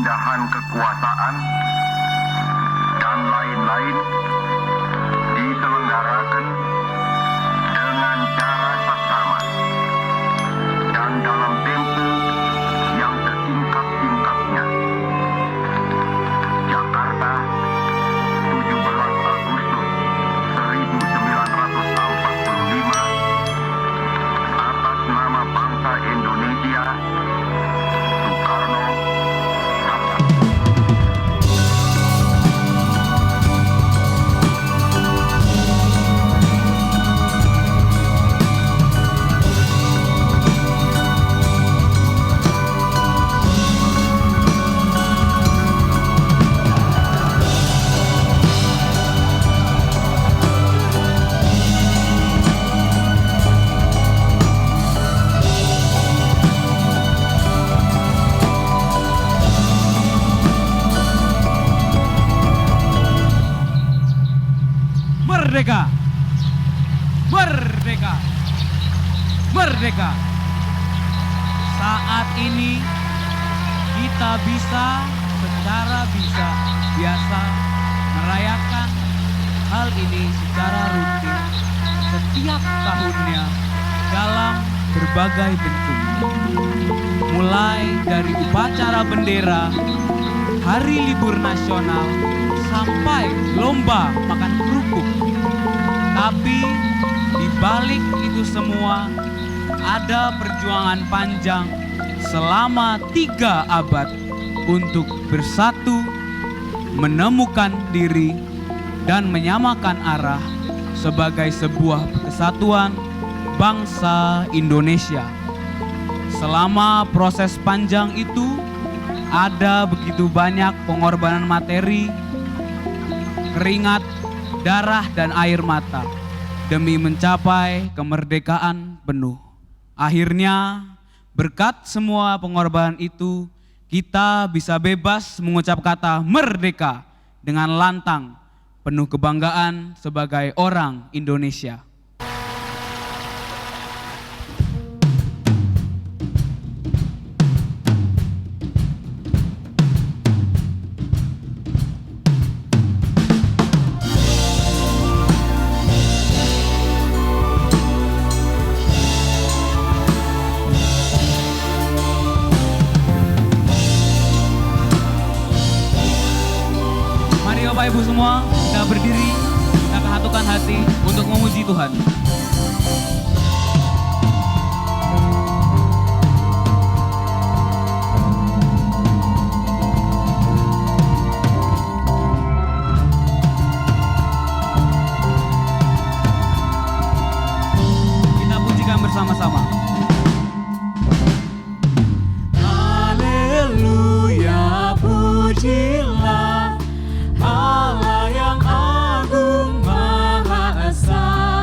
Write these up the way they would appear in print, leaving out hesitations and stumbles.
perpindahan kekuasaan, dan lain-lain diselenggarakan dengan cara saksama dan dalam tempo yang sesingkat-singkatnya. Jakarta, 17 Agustus 1945, atas nama bangsa Indonesia, Soekarno, Hatta. Merdeka! Merdeka! Merdeka! Saat ini kita bisa secara biasa merayakan hal ini secara rutin setiap tahunnya dalam berbagai bentuk. Mulai dari upacara bendera, hari libur nasional, sampai lomba makan kerupuk. Tapi di balik itu semua ada perjuangan panjang selama 3 abad untuk bersatu, menemukan diri, dan menyamakan arah sebagai sebuah kesatuan bangsa Indonesia. Selama proses panjang itu ada begitu banyak pengorbanan materi, keringat, darah, dan air mata demi mencapai kemerdekaan penuh. Akhirnya, berkat semua pengorbanan itu, kita bisa bebas mengucap kata merdeka dengan lantang, penuh kebanggaan sebagai orang Indonesia. Bapak Ibu semua, kita berdiri, kita kesatukan hati untuk memuji Tuhan. Kita pujikan bersama-sama. Haleluya, pujilah Allah yang agung maha esa.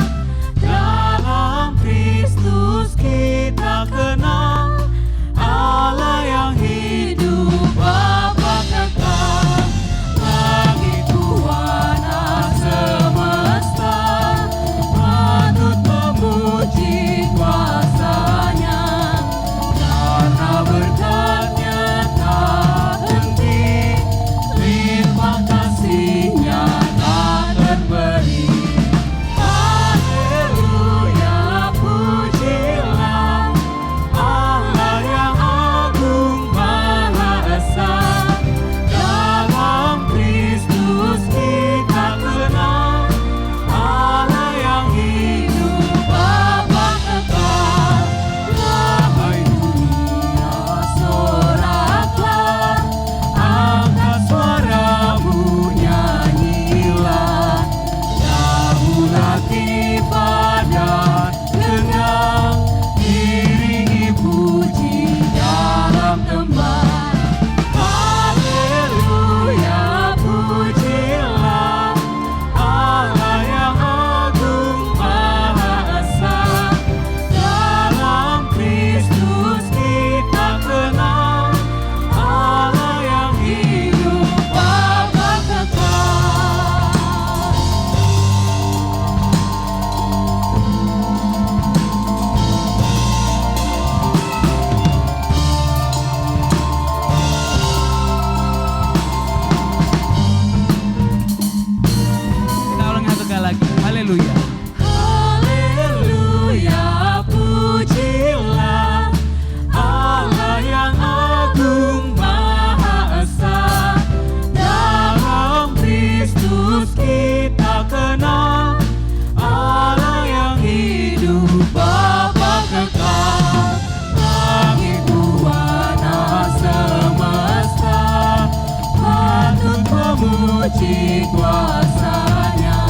memuji kuasa-Nya,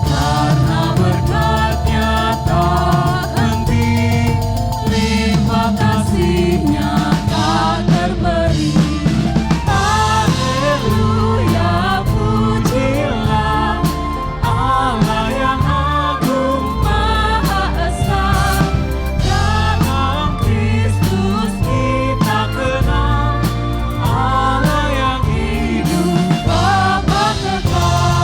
karena berkat-Nya tak henti, limpah kasih-Nya tak terberi. Haleluya, pujilah Allah yang agung Maha Esa. Dalam Kristus kita kenal Allah yang hidup Bapa kekal.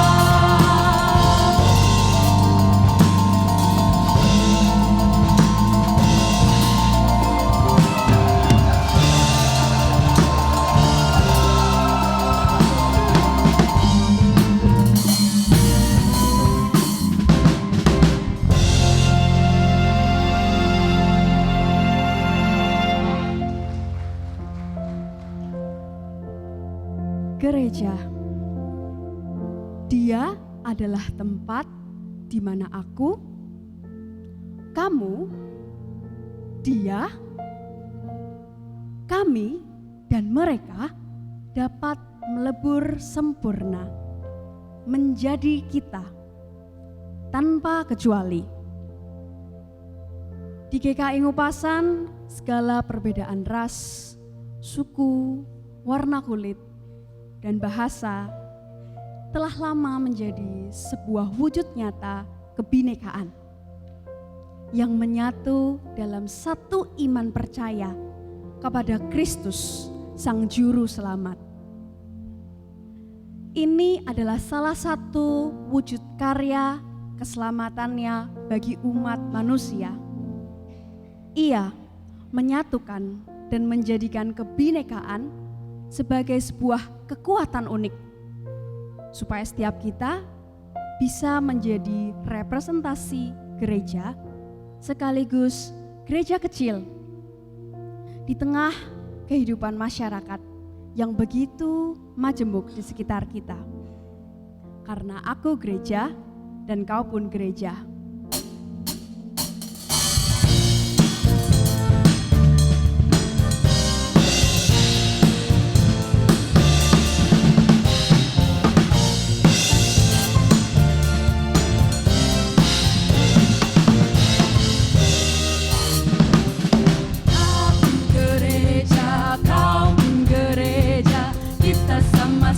Gereja, dia adalah tempat di mana aku, kamu, dia, kami, dan mereka dapat melebur sempurna menjadi kita tanpa kecuali. Di GKI Ngupasan, segala perbedaan ras, suku, warna kulit, dan bahasa telah lama menjadi sebuah wujud nyata kebinekaan yang menyatu dalam satu iman percaya kepada Kristus, Sang Juru Selamat. Ini adalah salah satu wujud karya keselamatannya bagi umat manusia. Ia menyatukan dan menjadikan kebinekaan sebagai sebuah kekuatan unik, supaya setiap kita bisa menjadi representasi gereja sekaligus gereja kecil di tengah kehidupan masyarakat yang begitu majemuk di sekitar kita. Karena aku gereja dan kau pun gereja.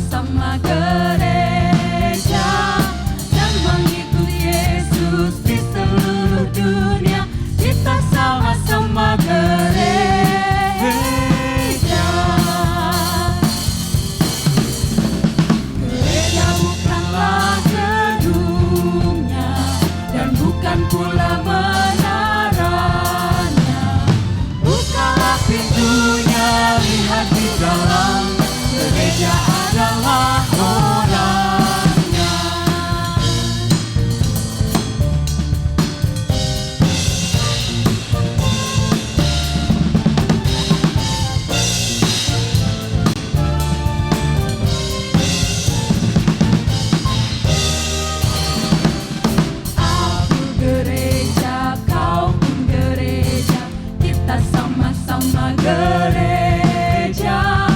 Sama gereja dan mengikuti Yesus di seluruh dunia. Kita sama-sama gereja. Gereja bukanlah gedungnya dan bukan pula menaranya. Bukalah pintunya, lihat di dalam. Gereja adalah orangnya. Aku gereja, kau pun gereja. Kita sama-sama gereja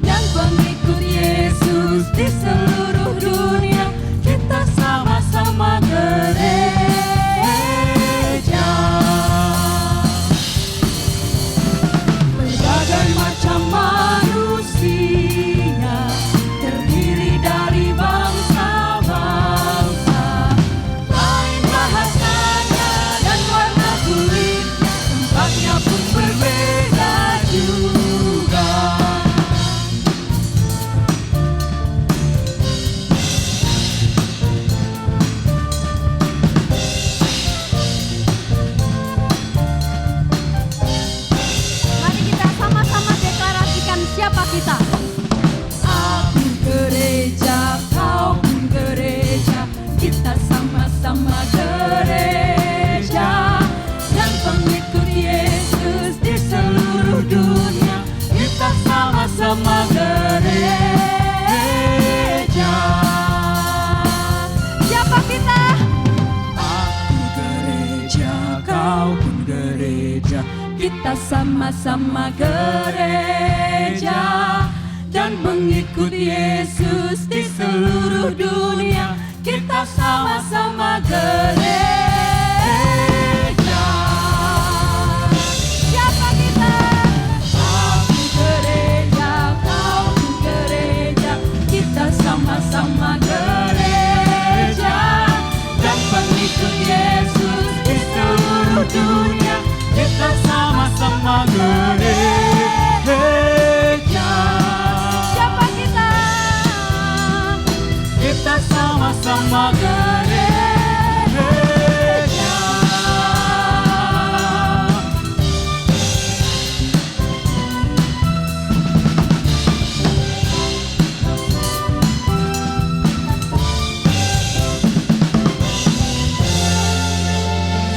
dan pengikut Yesus di seluruh dunia. Kita sama-sama gereja. Berbagai macam manusia terdiri dari bangsa-bangsa, lain bahasanya dan warna kulit, tempatnya pun berbeda juga. Mari kita sama-sama deklarasikan siapa kita. Aku gereja, kau pun gereja. Kita sama-sama gereja dan pengikut Yesus di seluruh dunia. Kita sama-sama gereja. Siapa kita? Aku gereja, kau pun gereja. Kita sama-sama gereja dan mengikut Yesus di seluruh dunia. Kita sama-sama gereja. Siapa kita? Aku gereja, kau pun gereja. Kita sama-sama gereja dan mengikut Yesus di seluruh dunia. Kita sama-sama gereja. Siapa kita? Kita sama-sama gereja.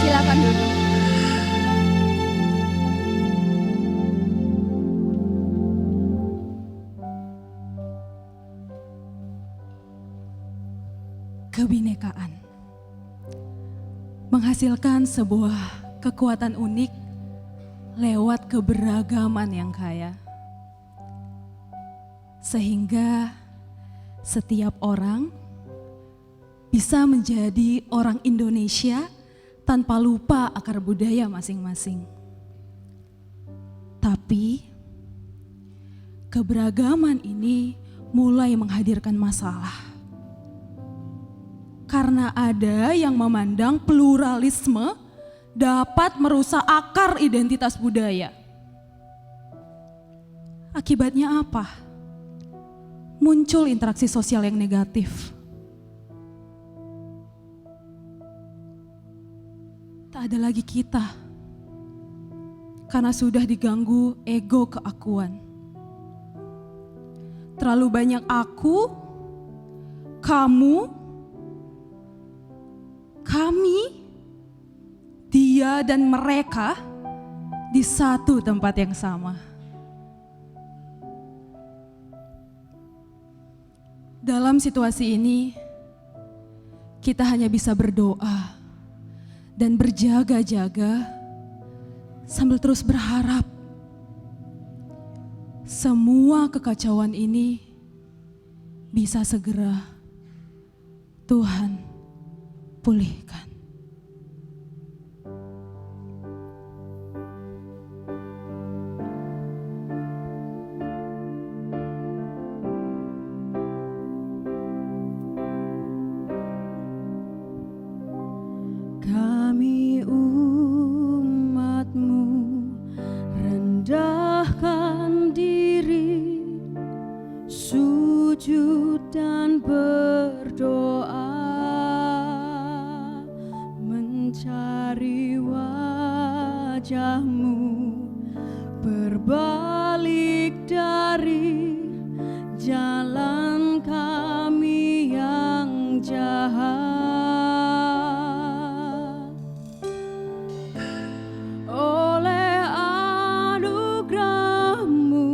Silakan duduk. Kebinekaan menghasilkan sebuah kekuatan unik lewat keberagaman yang kaya, sehingga setiap orang bisa menjadi orang Indonesia tanpa lupa akar budaya masing-masing. Tapi keberagaman ini mulai menghadirkan masalah. Karena ada yang memandang pluralisme dapat merusak akar identitas budaya. Akibatnya apa? Muncul interaksi sosial yang negatif. Tak ada lagi kita, karena sudah diganggu ego keakuan. Terlalu banyak aku, kamu, kami, dia dan mereka di satu tempat yang sama. Dalam situasi ini, kita hanya bisa berdoa dan berjaga-jaga sambil terus berharap semua kekacauan ini bisa segera Tuhan pulihkan. Kami umat-Mu rendahkan diri, sujud dan berdoa, mencari wajah-Mu, berbalik dari jalan kami yang jahat. Oleh anugerah-Mu,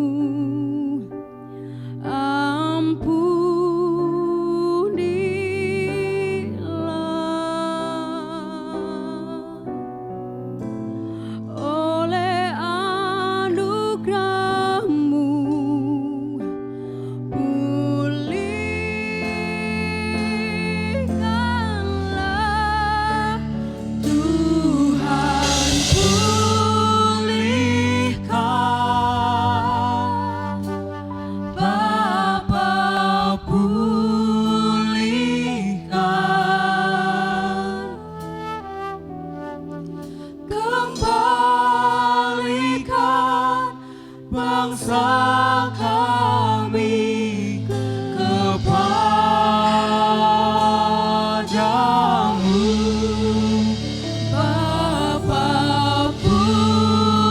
ampunilah. Oleh anugerah-Mu, pulihkanlah. Tuhan pulihkan, Bapa pulihkan, kembalikan bangsa kami kepadamu. Bapa pulihkan,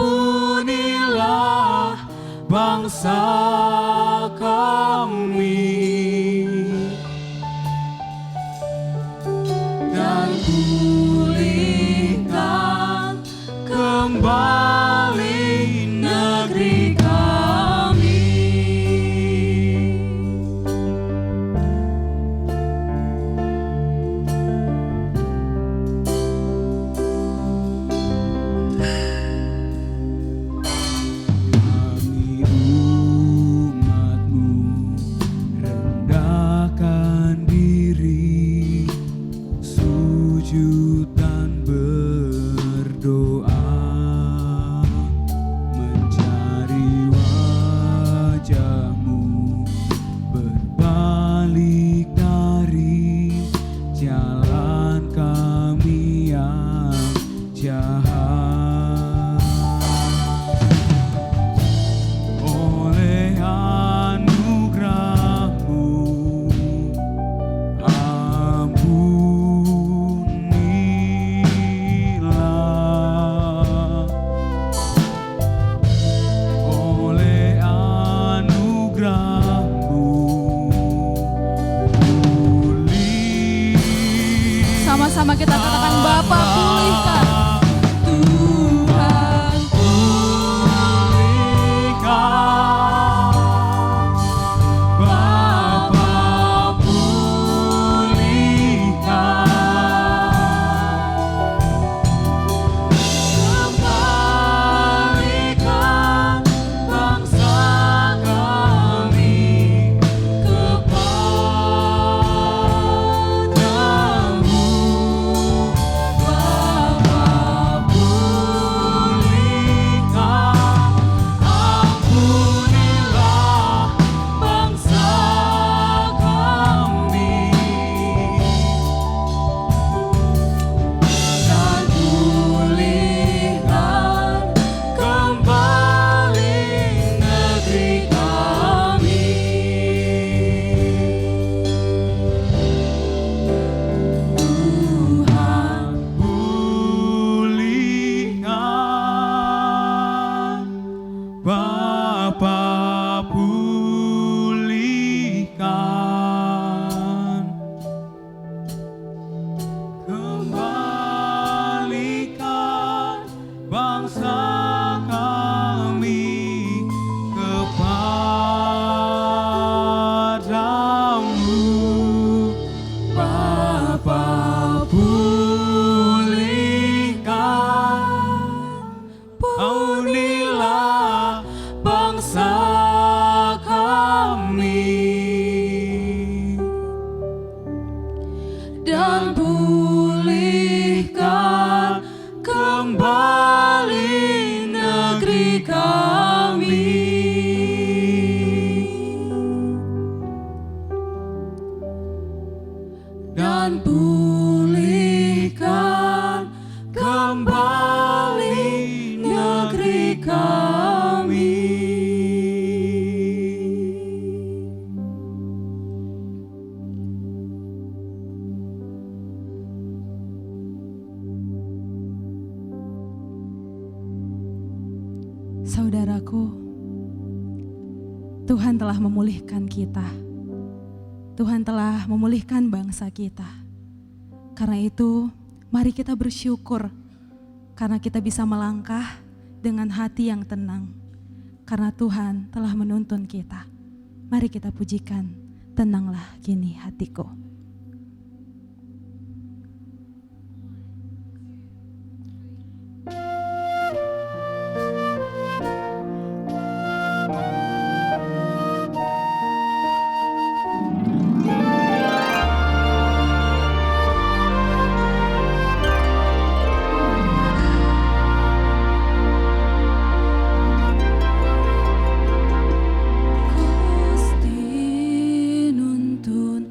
ampunilah bangsa kami, dan pulihkan kembali negeri kami. Sama-sama kita katakan Bapa pulihkan. Tuhan dan pulihkan kembali negeri kami. Saudaraku, Tuhan telah memulihkan kita. Tuhan telah memulihkan bangsa kita. Karena itu, mari kita bersyukur karena kita bisa melangkah dengan hati yang tenang. Karena Tuhan telah menuntun kita. Mari kita pujikan, tenanglah kini hatiku. Gusti nuntun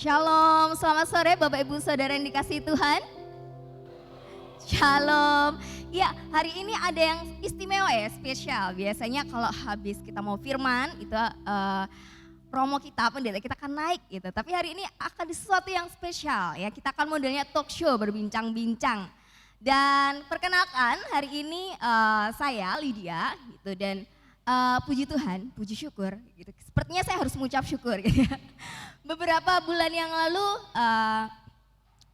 Shalom, selamat sore Bapak Ibu Saudara yang dikasihi Tuhan. Shalom. Ya, hari ini ada yang istimewa ya, spesial. Biasanya kalau habis kita mau firman, itu promo kita, pendeta kita akan naik gitu. Tapi hari ini akan di sesuatu yang spesial ya. Kita akan modelnya talk show, berbincang-bincang. Dan perkenalkan hari ini saya Lydia gitu, dan puji Tuhan, puji syukur gitu. Sepertinya saya harus mengucap syukur gitu ya. Beberapa bulan yang lalu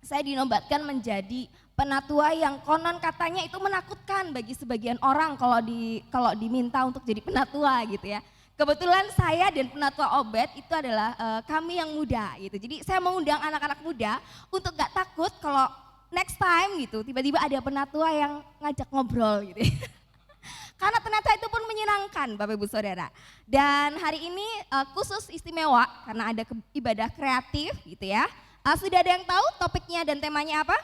saya dinobatkan menjadi penatua yang konon katanya itu menakutkan bagi sebagian orang kalau diminta untuk jadi penatua gitu ya. Kebetulan saya dan penatua Obed itu adalah kami yang muda gitu. Jadi saya mengundang anak-anak muda untuk gak takut kalau next time gitu tiba-tiba ada penatua yang ngajak ngobrol gitu ya. Karena ternyata itu pun menyenangkan Bapak Ibu Saudara. Dan hari ini khusus istimewa karena ada ibadah kreatif gitu ya. Sudah ada yang tahu topiknya dan temanya apa?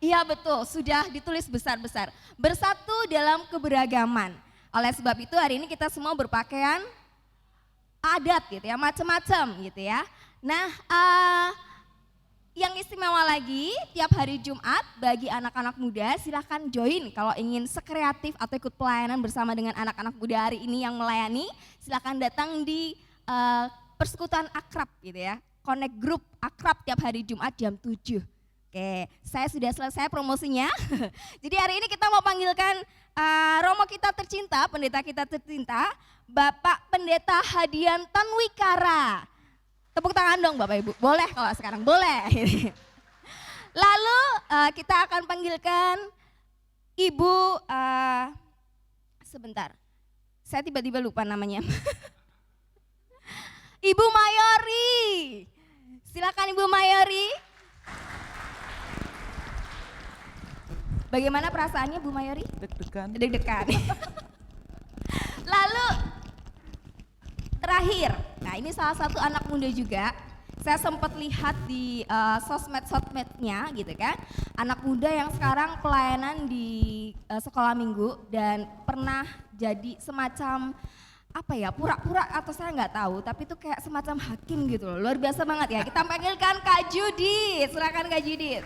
Iya betul, sudah ditulis besar-besar. Bersatu dalam keberagaman. Oleh sebab itu hari ini kita semua berpakaian adat gitu ya, macam-macam gitu ya. Nah, yang istimewa lagi, tiap hari Jumat bagi anak-anak muda silahkan join kalau ingin sekreatif atau ikut pelayanan bersama dengan anak-anak muda hari ini yang melayani. Silahkan datang di persekutuan akrab gitu ya, connect group akrab tiap hari Jumat jam 7. Oke, saya sudah selesai promosinya. Jadi hari ini kita mau panggilkan Romo kita tercinta, pendeta kita tercinta, Bapak Pendeta Hadiantan Wikara. Tepuk tangan dong Bapak Ibu, boleh kalau sekarang, boleh. Lalu kita akan panggilkan Ibu, sebentar, saya tiba-tiba lupa namanya. Ibu Mayori, silakan Ibu Mayori. Bagaimana perasaannya Bu Mayori? Deg-degan. Deg-degan. Lalu terakhir, nah ini salah satu anak muda juga, saya sempat lihat di sosmed-sosmednya gitu kan, anak muda yang sekarang pelayanan di sekolah minggu dan pernah jadi semacam apa ya, pura-pura atau saya nggak tahu, tapi itu kayak semacam hakim gitu loh, luar biasa banget ya. Kita panggilkan Kak Judit, silakan Kak Judit.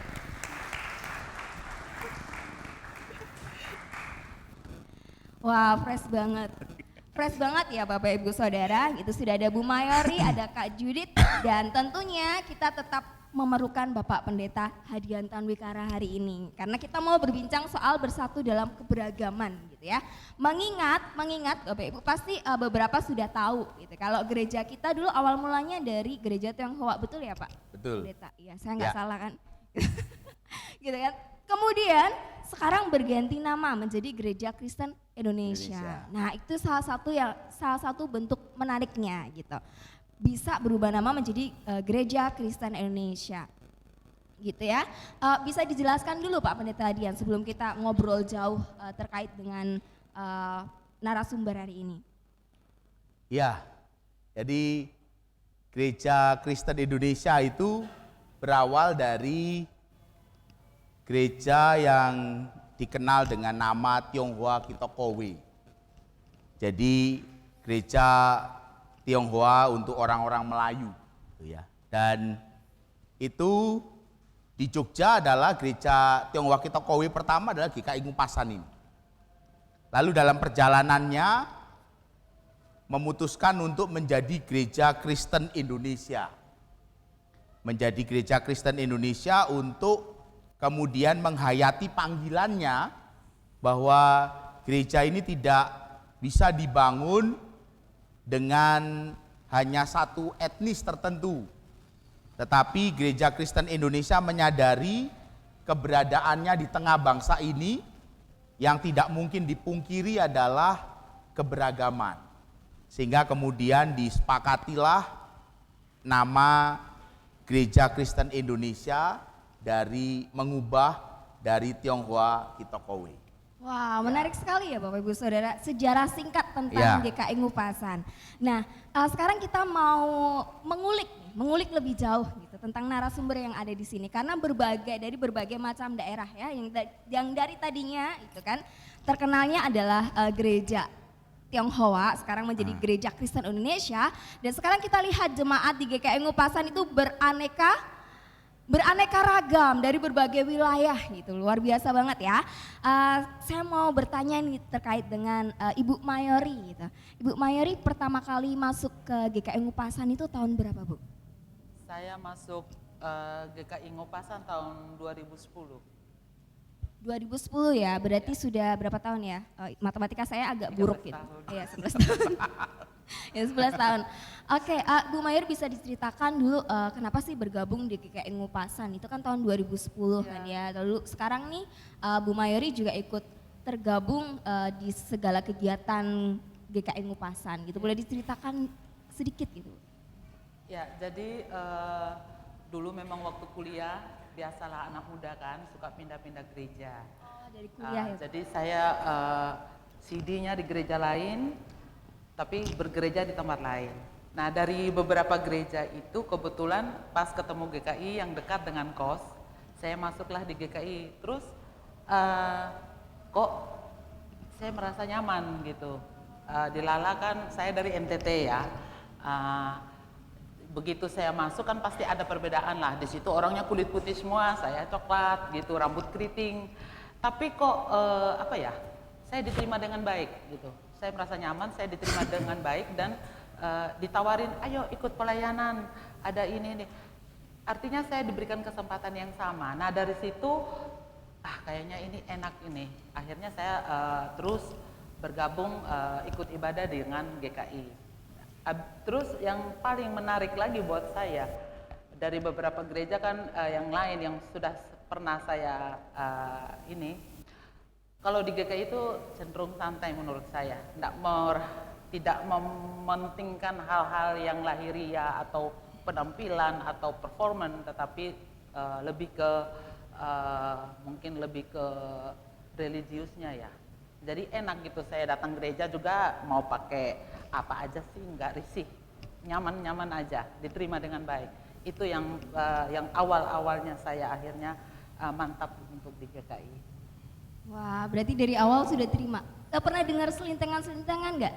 Wah, fresh banget. Fresh banget ya Bapak Ibu Saudara, itu sudah ada Bu Mayori, ada Kak Judit, dan tentunya kita tetap memerlukan Bapak Pendeta Hadiantan Wikara hari ini. Karena kita mau berbincang soal bersatu dalam keberagaman gitu ya. Mengingat Bapak Ibu pasti beberapa sudah tahu gitu. Kalau gereja kita dulu awal mulanya dari gereja Tionghoa, betul ya Pak? Betul. Pendeta, iya saya nggak salah kan? Gitu kan. Kemudian sekarang berganti nama menjadi Gereja Kristen Indonesia. Nah itu salah satu bentuk menariknya gitu. Bisa berubah nama menjadi Gereja Kristen Indonesia. Gitu ya. Bisa dijelaskan dulu Pak Pendeta Hadian sebelum kita ngobrol jauh terkait dengan narasumber hari ini. Ya, jadi Gereja Kristen Indonesia itu berawal dari gereja yang dikenal dengan nama Tionghoa Kitokowe. Jadi gereja Tionghoa untuk orang-orang Melayu, gitu ya. Dan itu di Jogja adalah gereja Tionghoa Kitokowe pertama adalah GKI Ngupasan ini. Lalu dalam perjalanannya memutuskan untuk menjadi Gereja Kristen Indonesia. Menjadi Gereja Kristen Indonesia untuk kemudian menghayati panggilannya bahwa gereja ini tidak bisa dibangun dengan hanya satu etnis tertentu. Tetapi Gereja Kristen Indonesia menyadari keberadaannya di tengah bangsa ini yang tidak mungkin dipungkiri adalah keberagaman. Sehingga kemudian disepakatilah nama Gereja Kristen Indonesia dari mengubah dari Tionghoa Kitokowe. Wah, menarik sekali ya Bapak Ibu Saudara, sejarah singkat tentang GKI Ngupasan. Nah, sekarang kita mau mengulik lebih jauh gitu tentang narasumber yang ada di sini karena dari berbagai macam daerah ya yang dari tadinya itu kan terkenalnya adalah gereja Tionghoa, sekarang menjadi Gereja Kristen Indonesia. Dan sekarang kita lihat jemaat di GKI Ngupasan itu beraneka ragam dari berbagai wilayah gitu, luar biasa banget ya. Saya mau bertanya nih terkait dengan Ibu Mayori gitu. Ibu Mayori pertama kali masuk ke GKI Ngupasan itu tahun berapa, Bu? Saya masuk GKI Ngupasan tahun 2010. 2010 ya, berarti sudah berapa tahun ya? Matematika saya agak buruk 13 gitu. tahun. Iya, 11 tahun. Ya 11 tahun. Oke, Bu Mayori bisa diceritakan dulu kenapa sih bergabung di GKI Ngupasan? Itu kan tahun 2010 kan ya. Lalu sekarang nih Bu Mayori juga ikut tergabung di segala kegiatan GKI Ngupasan gitu. Boleh diceritakan sedikit gitu? Ya, jadi dulu memang waktu kuliah, biasalah anak muda kan suka pindah-pindah gereja. Oh, dari kuliah ya. Jadi saya CD-nya di gereja lain, tapi bergereja di tempat lain. Nah, dari beberapa gereja itu kebetulan pas ketemu GKI yang dekat dengan kos, saya masuklah di GKI. Terus kok saya merasa nyaman gitu. Di Lala kan saya dari NTT ya. Begitu saya masuk kan pasti ada perbedaan lah. Di situ orangnya kulit putih semua, saya coklat gitu, rambut keriting. Tapi kok saya diterima dengan baik gitu. Saya merasa nyaman, saya diterima dengan baik dan ditawarin, ayo ikut pelayanan, ada ini nih. Artinya saya diberikan kesempatan yang sama. Nah dari situ, kayaknya ini enak ini. Akhirnya saya terus bergabung ikut ibadah dengan GKI. Terus yang paling menarik lagi buat saya, dari beberapa gereja kan yang lain yang sudah pernah saya kalau di GKI itu cenderung santai menurut saya, tidak mementingkan hal-hal yang lahiria atau penampilan atau performan, tetapi lebih ke mungkin lebih ke religiusnya ya. Jadi enak gitu, saya datang gereja juga mau pakai apa aja sih, nggak risih, nyaman-nyaman aja, diterima dengan baik. Itu yang awal-awalnya saya akhirnya mantap untuk di GKI. Wah, berarti dari awal sudah terima. Pernah dengar selintangan-selintangan nggak?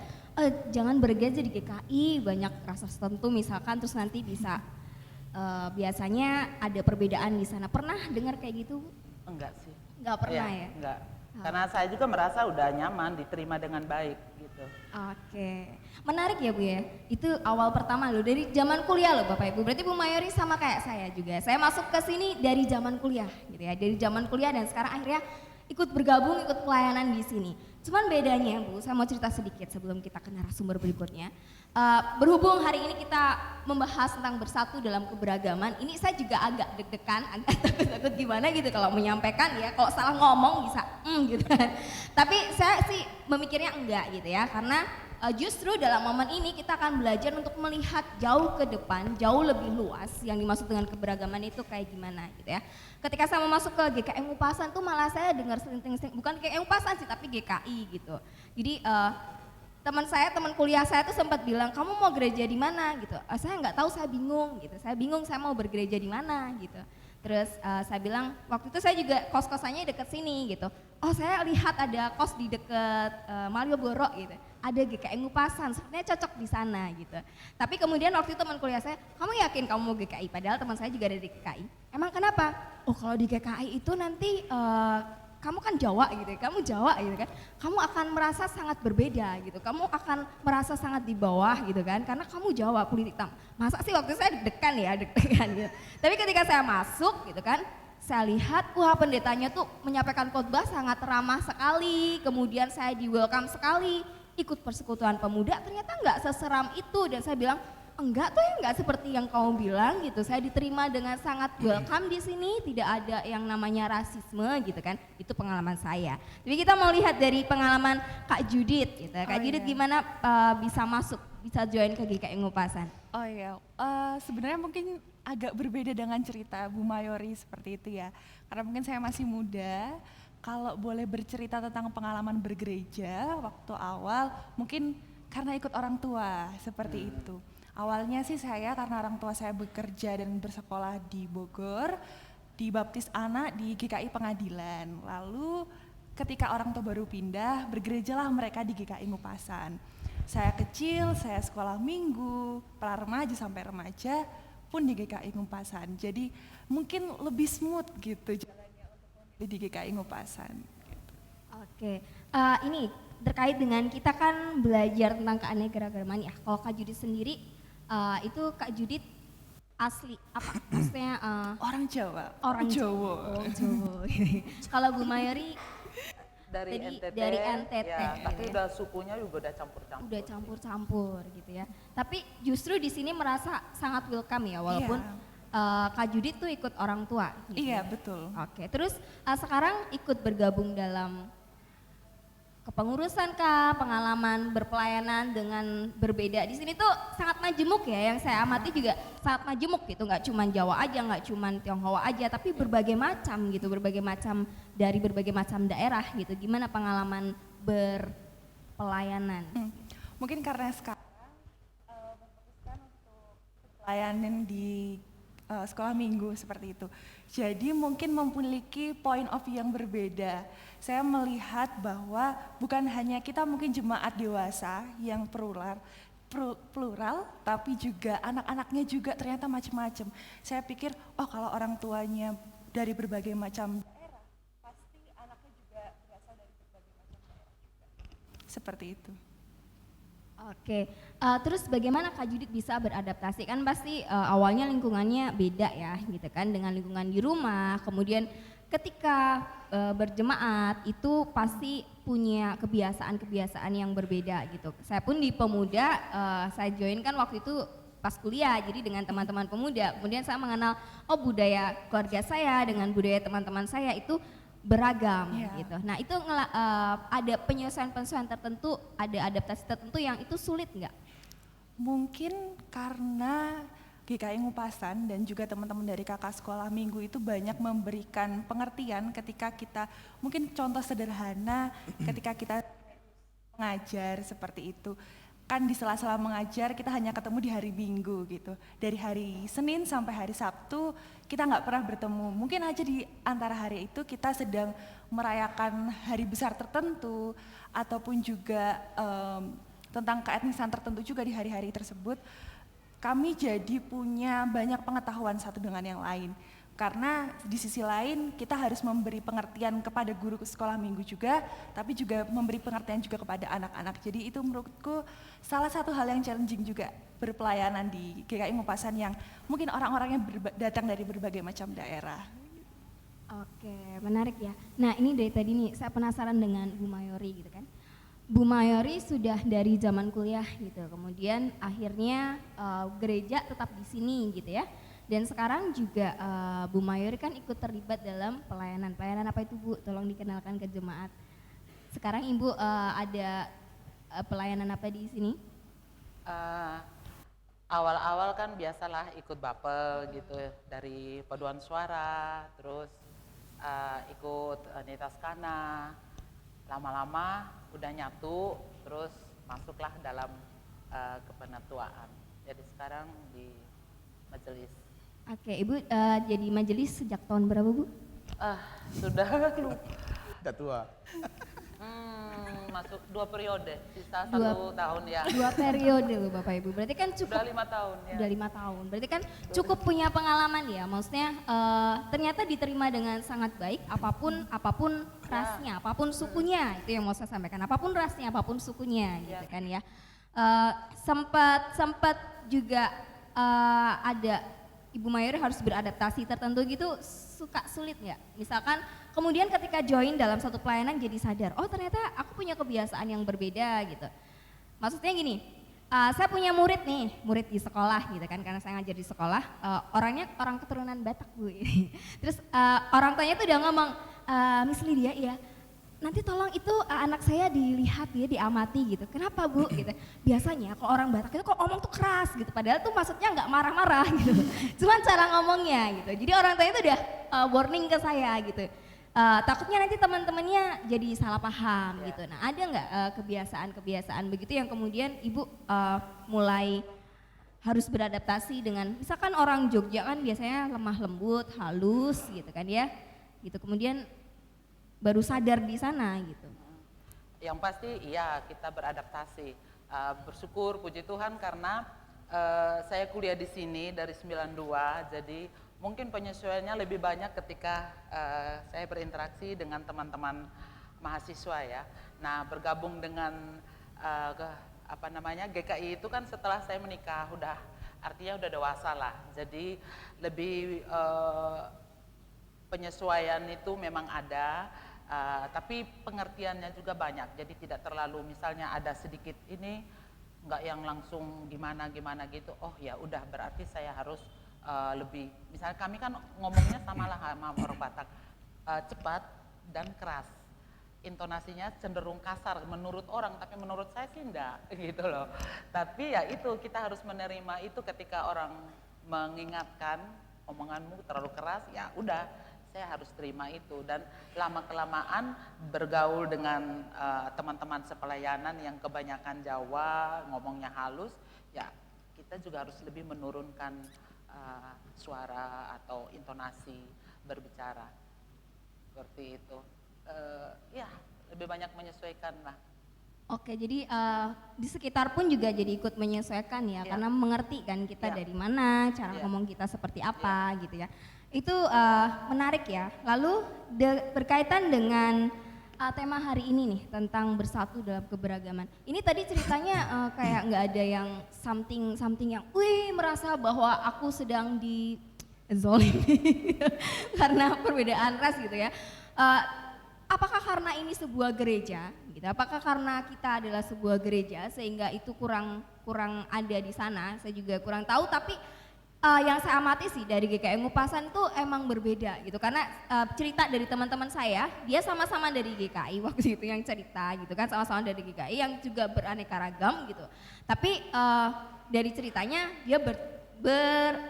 Jangan bergereja di GKI, banyak rasa tertentu misalkan, terus nanti bisa biasanya ada perbedaan di sana. Pernah dengar kayak gitu? Enggak sih. Nggak pernah ya? Enggak. Karena saya juga merasa udah nyaman, diterima dengan baik gitu. Oke, menarik ya Bu ya. Itu awal pertama loh, dari zaman kuliah loh Bapak Ibu. Berarti Bu Mayori sama kayak saya juga. Saya masuk ke sini dari zaman kuliah gitu ya. Dari zaman kuliah dan sekarang akhirnya ikut bergabung, ikut pelayanan di sini. Cuman bedanya Bu, saya mau cerita sedikit sebelum kita ke narasumber berikutnya. Berhubung hari ini kita membahas tentang bersatu dalam keberagaman, ini saya juga agak deg-degan, agak takut-takut gimana gitu kalau menyampaikan ya, kalau salah ngomong bisa gitu kan. Tapi saya sih memikirnya enggak gitu ya, karena justru dalam momen ini kita akan belajar untuk melihat jauh ke depan, jauh lebih luas yang dimaksud dengan keberagaman itu kayak gimana gitu ya. Ketika saya mau masuk ke GKI Ngupasan tuh malah saya dengar selinting-selinting, bukan GKI Ngupasan sih tapi GKI gitu. Jadi teman kuliah saya tuh sempat bilang, kamu mau gereja di mana gitu. Saya nggak tahu, saya bingung gitu. Saya bingung saya mau bergereja di mana gitu. Terus saya bilang, waktu itu saya juga kos-kosannya deket sini gitu. Oh saya lihat ada kos di deket Malioboro gitu. Ada GKI Ngupasan, sepertinya cocok di sana gitu. Tapi kemudian waktu itu teman kuliah saya, kamu yakin kamu mau GKI? Padahal teman saya juga ada di GKI. Emang kenapa? Oh kalau di GKI itu nanti kamu kan Jawa gitu, kamu Jawa gitu kan, kamu akan merasa sangat berbeda gitu, kamu akan merasa sangat di bawah gitu kan, karena kamu Jawa kulit hitam. Masa sih waktu saya deg-degan ya, deg-degan gitu. Tapi ketika saya masuk gitu kan, saya lihat wah pendetanya tuh menyampaikan khotbah sangat ramah sekali, kemudian saya di welcome sekali, ikut persekutuan pemuda ternyata nggak seseram itu dan saya bilang, enggak tuh ya, enggak seperti yang kamu bilang gitu. Saya diterima dengan sangat welcome di sini, tidak ada yang namanya rasisme gitu kan. Itu pengalaman saya. Tapi kita mau lihat dari pengalaman Kak Judith gitu. Kak Judith gimana bisa masuk, bisa join ke GKI Ngupasan? Oh iya, sebenarnya mungkin agak berbeda dengan cerita Bu Mayori seperti itu ya. Karena mungkin saya masih muda. Kalau boleh bercerita tentang pengalaman bergereja waktu awal, mungkin karena ikut orang tua seperti itu. Awalnya sih saya karena orang tua saya bekerja dan bersekolah di Bogor, dibaptis anak di GKI Pengadilan. Lalu ketika orang tua baru pindah, bergerejalah mereka di GKI Ngupasan. Saya kecil, saya sekolah minggu, pra-remaja sampai remaja pun di GKI Ngupasan. Jadi mungkin lebih smooth gitu jalannya untuk memilih di GKI Ngupasan. Gitu. Oke, ini terkait dengan kita kan belajar tentang keanekaragaman ya. Kalau Kak Judit sendiri, itu Kak Judit asli apa? Maksudnya Orang Jawa, orang Jawa. Oh, Jawa. Kalau Bu Mayori Dari Tadi NTT, dari NTT, ya, gitu tapi ya. udah sukunya juga udah campur-campur. udah campur-campur gitu ya. Tapi justru di sini merasa sangat welcome ya, walaupun Kak Judit tuh ikut orang tua. Gitu Iya, ya. betul. Oke, terus sekarang ikut bergabung dalam kepengurusan kah, pengalaman berpelayanan dengan berbeda. Di sini tuh sangat majemuk ya, yang saya amati juga sangat majemuk gitu, nggak cuma Jawa aja, nggak cuma Tionghoa aja, tapi berbagai macam gitu, berbagai macam dari berbagai macam daerah gitu. Gimana pengalaman berpelayanan? Mungkin karena sekarang memfokuskan untuk pelayanan di sekolah minggu seperti itu. Jadi mungkin memiliki point of view yang berbeda. Saya melihat bahwa bukan hanya kita mungkin jemaat dewasa yang plural, tapi juga anak-anaknya juga ternyata macam-macam. Saya pikir, oh kalau orang tuanya dari berbagai macam daerah, pasti anaknya juga berasal dari berbagai macam daerah juga. Seperti itu. Oke, terus bagaimana Kak Judit bisa beradaptasi? Kan pasti awalnya lingkungannya beda ya gitu kan, dengan lingkungan di rumah, kemudian ketika berjemaat itu pasti punya kebiasaan-kebiasaan yang berbeda gitu. Saya pun di pemuda, saya join kan waktu itu pas kuliah, jadi dengan teman-teman pemuda, kemudian saya mengenal budaya keluarga saya dengan budaya teman-teman saya itu beragam gitu. Nah itu ada penyesuaian-penyesuaian tertentu, ada adaptasi tertentu yang itu sulit nggak? Mungkin karena GKI Ngupasan dan juga teman-teman dari kakak sekolah minggu itu banyak memberikan pengertian ketika kita, mungkin contoh sederhana ketika kita mengajar seperti itu. Kan di sela-sela mengajar kita hanya ketemu di hari Minggu gitu. Dari hari Senin sampai hari Sabtu kita nggak pernah bertemu. Mungkin aja di antara hari itu kita sedang merayakan hari besar tertentu ataupun juga tentang keetnisan tertentu juga di hari-hari tersebut. Kami jadi punya banyak pengetahuan satu dengan yang lain. Karena di sisi lain kita harus memberi pengertian kepada guru sekolah minggu juga, tapi juga memberi pengertian juga kepada anak-anak. Jadi itu menurutku salah satu hal yang challenging juga berpelayanan di GKI Ngupasan yang mungkin orang-orangnya datang dari berbagai macam daerah. Oke, menarik ya. Nah ini dari tadi nih saya penasaran dengan Bu Mayori gitu kan. Bu Mayori sudah dari zaman kuliah gitu, kemudian akhirnya gereja tetap di sini gitu ya. Dan sekarang juga Bu Mayori kan ikut terlibat dalam pelayanan. Pelayanan apa itu Bu? Tolong dikenalkan ke jemaat. Sekarang Ibu ada pelayanan apa di sini? Awal-awal kan biasalah ikut bapel gitu dari paduan suara, terus ikut Nita Skana. Lama-lama udah nyatu, terus masuklah dalam kepenatuaan. Jadi sekarang di majelis. Oke, Ibu jadi majelis sejak tahun berapa Bu? Sudah lupa. Udah tua. Masuk 2 periode, sisa 1 Dua- tahun ya. 2 periode loh Bapak Ibu, berarti kan cukup. Sudah 5 tahun ya. Udah 5 tahun, berarti kan cukup punya pengalaman ya, maksudnya ternyata diterima dengan sangat baik, apapun rasnya, apapun sukunya, itu yang mau saya sampaikan, apapun rasnya, apapun sukunya gitu kan ya. Sempat juga ada Ibu Mayori harus beradaptasi tertentu gitu, suka sulit nggak? Misalkan kemudian ketika join dalam satu pelayanan jadi sadar, oh ternyata aku punya kebiasaan yang berbeda gitu. Maksudnya gini, saya punya murid nih, murid di sekolah gitu kan, karena saya ngajar di sekolah, orangnya orang keturunan Batak Bu. Terus orang tuanya tuh udah ngomong, Miss Lydia ya, nanti tolong itu anak saya dilihat ya, diamati gitu. Kenapa Bu? Gitu. Biasanya kalau orang Batak itu kok ngomong tuh keras gitu, padahal tuh maksudnya nggak marah-marah gitu. Cuman cara ngomongnya gitu. Jadi orang tuanya tuh udah warning ke saya gitu. Takutnya nanti teman-temannya jadi salah paham gitu. Nah ada nggak kebiasaan-kebiasaan begitu yang kemudian Ibu mulai harus beradaptasi dengan, misalkan orang Jogja kan biasanya lemah lembut, halus gitu kan ya. Gitu kemudian baru sadar di sana gitu. Yang pasti iya kita beradaptasi. Bersyukur puji Tuhan karena saya kuliah di sini dari 92, jadi mungkin penyesuaiannya lebih banyak ketika saya berinteraksi dengan teman-teman mahasiswa ya. Nah, bergabung dengan GKI itu kan setelah saya menikah, artinya udah dewasa lah. Jadi lebih penyesuaian itu memang ada, tapi pengertiannya juga banyak. Jadi tidak terlalu misalnya ada sedikit ini nggak yang langsung gimana gitu. Oh ya udah berarti saya harus lebih. Misalnya kami kan ngomongnya samalah sama orang Batak, cepat dan keras. Intonasinya cenderung kasar menurut orang, tapi menurut saya sih enggak gitu loh. Tapi ya itu kita harus menerima itu ketika orang mengingatkan omonganmu terlalu keras, ya udah saya harus terima itu. Dan lama-kelamaan bergaul dengan teman-teman sepelayanan yang kebanyakan Jawa, ngomongnya halus, ya kita juga harus lebih menurunkan suara atau intonasi berbicara seperti itu. Ya lebih banyak menyesuaikan lah. Oke, jadi di sekitar pun juga jadi ikut menyesuaikan ya, karena mengerti kan kita dari mana, cara ngomong kita seperti apa gitu ya. Itu menarik ya. Lalu berkaitan dengan tema hari ini nih tentang bersatu dalam keberagaman. Ini tadi ceritanya kayak nggak ada yang something yang, merasa bahwa aku sedang dizolimi karena perbedaan ras gitu ya. Apakah karena ini sebuah gereja gitu? Apakah karena kita adalah sebuah gereja sehingga itu kurang ada di sana? Saya juga kurang tahu, tapi yang saya amati sih dari GKI Ngupasan itu emang berbeda gitu. Karena cerita dari teman-teman saya, dia sama-sama dari GKI waktu itu yang cerita gitu kan, sama-sama dari GKI yang juga beraneka ragam gitu. Tapi dari ceritanya dia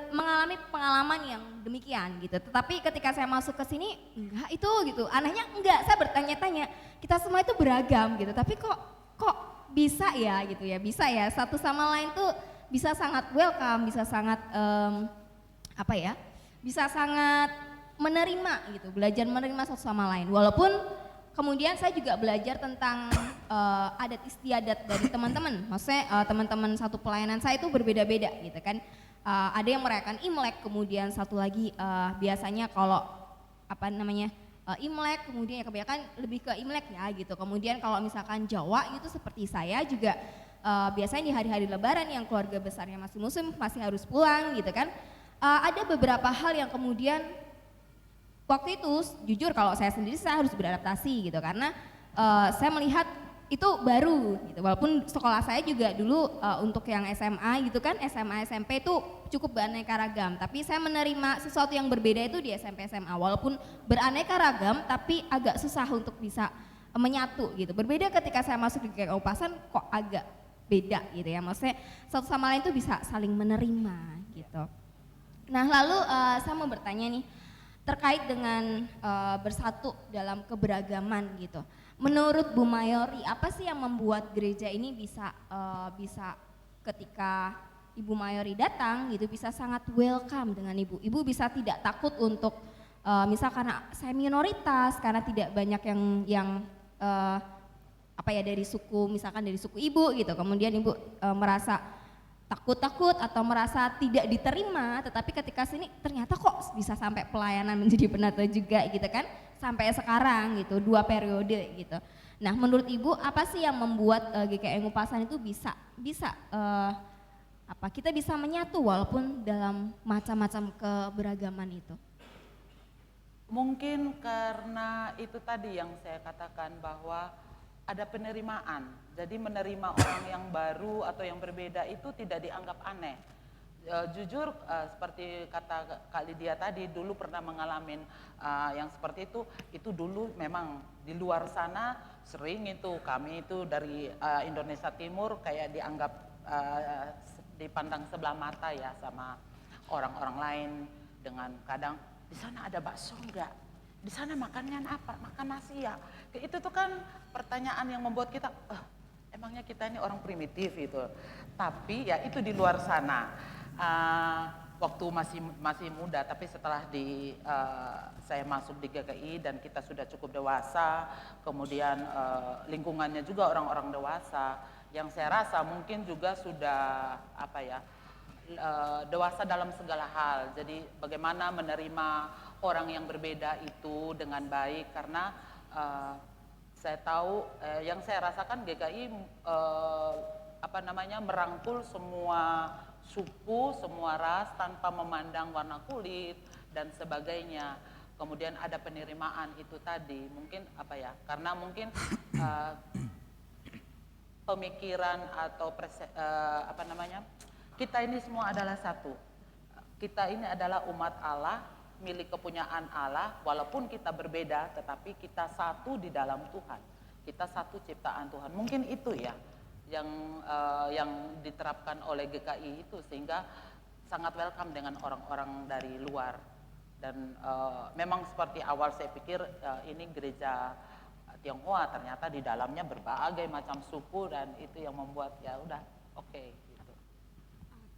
mengalami pengalaman yang demikian gitu. Tetapi ketika saya masuk ke sini, enggak itu gitu. Anehnya enggak, saya bertanya-tanya, kita semua itu beragam gitu. Tapi kok bisa ya gitu ya, bisa ya satu sama lain tuh bisa sangat welcome, bisa sangat bisa sangat menerima gitu, belajar menerima satu sama lain. Walaupun kemudian saya juga belajar tentang adat istiadat dari teman-teman. Maksudnya teman-teman satu pelayanan saya itu berbeda-beda gitu kan. Ada yang merayakan Imlek, kemudian satu lagi biasanya kalau Imlek, kemudian ya kebanyakan lebih ke Imlek ya gitu. Kemudian kalau misalkan Jawa itu seperti saya juga biasanya di hari-hari Lebaran yang keluarga besarnya masih muslim masih harus pulang gitu kan. Ada beberapa hal yang kemudian waktu itu jujur kalau saya sendiri saya harus beradaptasi gitu karena saya melihat itu baru gitu. Walaupun sekolah saya juga dulu untuk yang SMA gitu kan, SMA SMP itu cukup beraneka ragam, tapi saya menerima sesuatu yang berbeda itu di SMP SMA. Walaupun beraneka ragam tapi agak susah untuk bisa menyatu gitu. Berbeda ketika saya masuk di GKI Ngupasan kok agak beda gitu ya. Maksudnya satu sama lain itu bisa saling menerima gitu. Nah, lalu saya mau bertanya nih terkait dengan bersatu dalam keberagaman gitu. Menurut Bu Mayori, apa sih yang membuat gereja ini bisa ketika Ibu Mayori datang gitu bisa sangat welcome dengan Ibu. Ibu bisa tidak takut untuk misal karena saya minoritas, karena tidak banyak yang dari suku, misalkan dari suku Ibu gitu. Kemudian Ibu merasa takut atau merasa tidak diterima, tetapi ketika sini ternyata kok bisa sampai pelayanan menjadi penata juga gitu kan, sampai sekarang gitu 2 periode gitu. Nah, menurut Ibu apa sih yang membuat GKI Ngupasan itu bisa kita bisa menyatu walaupun dalam macam-macam keberagaman itu? Mungkin karena itu tadi yang saya katakan bahwa ada penerimaan. Jadi menerima orang yang baru atau yang berbeda itu tidak dianggap aneh. Jujur seperti kata Kak Lydia tadi, dulu pernah mengalami yang seperti itu dulu memang di luar sana sering itu kami itu dari Indonesia Timur kayak dianggap dipandang sebelah mata ya sama orang-orang lain dengan kadang di sana ada bakso enggak? Di sana makannya apa? Makan nasi ya? Itu tuh kan pertanyaan yang membuat kita, emangnya kita ini orang primitif itu. Tapi ya itu di luar sana. waktu masih muda, tapi setelah saya masuk di GKI dan kita sudah cukup dewasa, kemudian lingkungannya juga orang-orang dewasa, yang saya rasa mungkin juga sudah dewasa dalam segala hal. Jadi bagaimana menerima orang yang berbeda itu dengan baik, karena saya tahu yang saya rasakan GKI merangkul semua suku, semua ras tanpa memandang warna kulit dan sebagainya. Kemudian ada penerimaan itu tadi, mungkin karena mungkin pemikiran atau kita ini semua adalah satu. Kita ini adalah umat Allah, milik kepunyaan Allah, walaupun kita berbeda tetapi kita satu di dalam Tuhan. Kita satu ciptaan Tuhan. Mungkin itu ya yang diterapkan oleh GKI itu, sehingga sangat welcome dengan orang-orang dari luar. Dan memang seperti awal saya pikir ini gereja Tionghoa, ternyata di dalamnya berbagai macam suku, dan itu yang membuat ya udah oke, gitu.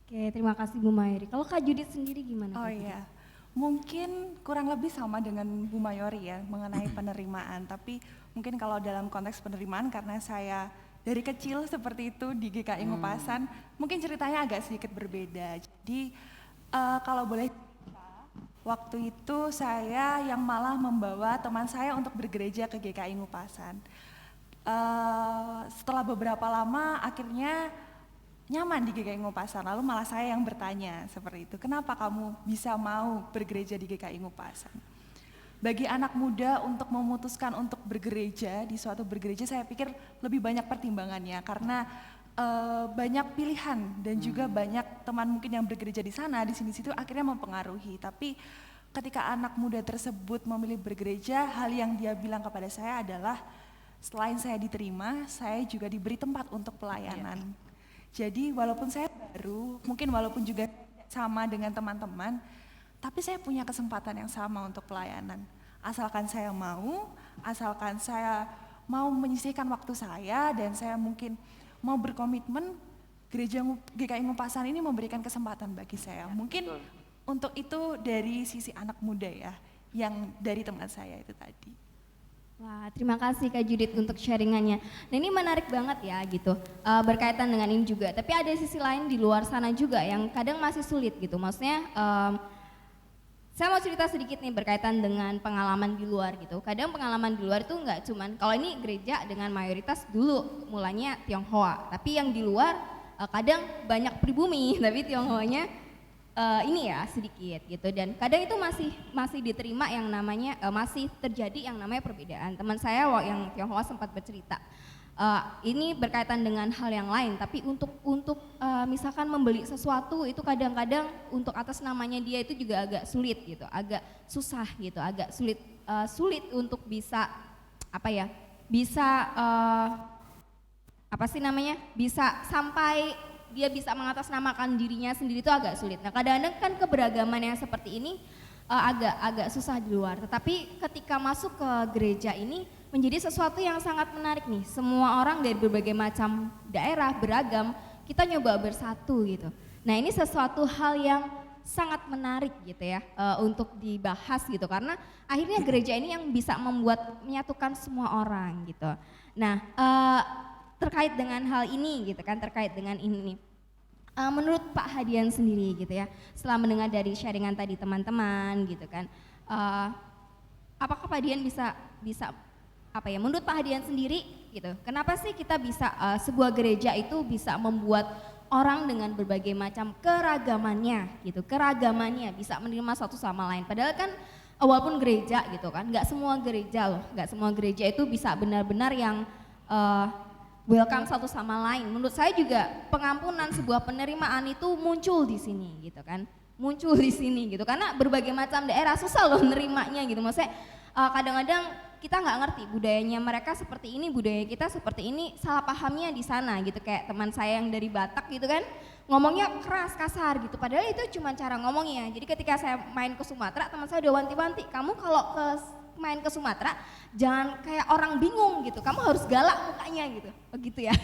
Oke, terima kasih Bu Mayori. Kalau Kak Judith sendiri gimana? Oh iya, mungkin kurang lebih sama dengan Bu Mayori ya mengenai penerimaan, tapi mungkin kalau dalam konteks penerimaan karena saya dari kecil seperti itu di GKI Ngupasan, mungkin ceritanya agak sedikit berbeda. Jadi kalau boleh, waktu itu saya yang malah membawa teman saya untuk bergereja ke GKI Ngupasan. Setelah beberapa lama akhirnya nyaman di GKI Ngupasan, lalu malah saya yang bertanya seperti itu, kenapa kamu bisa mau bergereja di GKI Ngupasan? Bagi anak muda untuk memutuskan untuk bergereja di suatu bergereja, saya pikir lebih banyak pertimbangannya karena banyak pilihan dan juga banyak teman mungkin yang bergereja di sana, di sini situ akhirnya mempengaruhi. Tapi ketika anak muda tersebut memilih bergereja, hal yang dia bilang kepada saya adalah selain saya diterima, saya juga diberi tempat untuk pelayanan. Jadi walaupun saya baru, mungkin walaupun juga sama dengan teman-teman, tapi saya punya kesempatan yang sama untuk pelayanan. Asalkan saya mau, asalkan saya mau menyisihkan waktu saya dan saya mungkin mau berkomitmen, gereja GKI Ngupasan ini memberikan kesempatan bagi saya. Mungkin untuk itu dari sisi anak muda ya, yang dari teman saya itu tadi. Wah, terima kasih Kak Judith untuk sharingannya. Nah ini menarik banget ya gitu, berkaitan dengan ini juga. Tapi ada sisi lain di luar sana juga yang kadang masih sulit gitu. Maksudnya saya mau cerita sedikit nih berkaitan dengan pengalaman di luar gitu. Kadang pengalaman di luar itu nggak cuman, kalau ini gereja dengan mayoritas dulu mulanya Tionghoa, tapi yang di luar kadang banyak pribumi, tapi Tionghoanya ini ya sedikit gitu. Dan kadang itu masih diterima yang namanya, masih terjadi yang namanya perbedaan. Teman saya yang Tionghoa sempat bercerita, ini berkaitan dengan hal yang lain, tapi untuk misalkan membeli sesuatu itu kadang-kadang untuk atas namanya dia itu juga agak sulit gitu, agak susah gitu, agak sulit untuk bisa bisa sampai dia bisa mengatasnamakan dirinya sendiri itu agak sulit. Nah kadang-kadang kan keberagaman yang seperti ini agak susah di luar, tetapi ketika masuk ke gereja ini menjadi sesuatu yang sangat menarik nih. Semua orang dari berbagai macam daerah beragam, kita nyoba bersatu gitu. Nah ini sesuatu hal yang sangat menarik gitu ya, untuk dibahas gitu, karena akhirnya gereja ini yang bisa menyatukan semua orang gitu. Nah terkait dengan hal ini gitu kan, terkait dengan ini. Menurut Pak Hadian sendiri gitu ya, setelah mendengar dari sharingan tadi teman-teman gitu kan, apakah Pak Hadian bisa menurut Pak Hadian sendiri gitu, kenapa sih kita bisa sebuah gereja itu bisa membuat orang dengan berbagai macam keragamannya gitu, keragamannya bisa menerima satu sama lain, padahal kan walaupun gereja gitu kan, nggak semua gereja itu bisa benar-benar yang welcome satu sama lain. Menurut saya juga pengampunan, sebuah penerimaan itu muncul di sini gitu kan, muncul di sini gitu, karena berbagai macam daerah susah loh nerimanya gitu. Maksudnya kadang-kadang kita nggak ngerti budayanya mereka seperti ini, budaya kita seperti ini, salah pahamnya di sana gitu. Kayak teman saya yang dari Batak gitu kan, ngomongnya keras, kasar gitu, padahal itu cuma cara ngomongnya. Jadi ketika saya main ke Sumatera, teman saya udah wanti-wanti, kamu kalau main ke Sumatera jangan kayak orang bingung gitu, kamu harus galak mukanya gitu, begitu ya.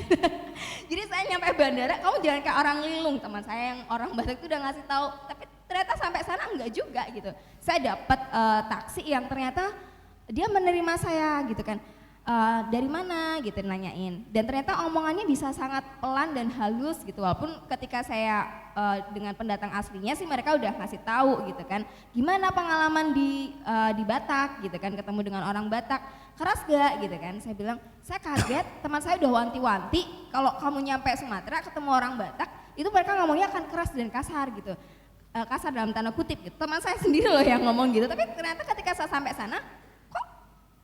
Jadi saya nyampe bandara, kamu jangan kayak orang linglung. Teman saya yang orang Batak itu udah ngasih tahu, tapi ternyata sampai sana enggak juga gitu. Saya dapat taksi yang ternyata dia menerima saya gitu kan. Dari mana gitu nanyain, dan ternyata omongannya bisa sangat pelan dan halus gitu, walaupun ketika saya dengan pendatang aslinya sih mereka udah ngasih tahu gitu kan, gimana pengalaman di Batak gitu kan, ketemu dengan orang Batak, keras gak gitu kan. Saya bilang saya kaget, teman saya udah wanti-wanti kalau kamu nyampe Sumatera ketemu orang Batak itu mereka ngomongnya akan keras dan kasar gitu, kasar dalam tanda kutip gitu. Teman saya sendiri loh yang ngomong gitu, tapi ternyata ketika saya sampai sana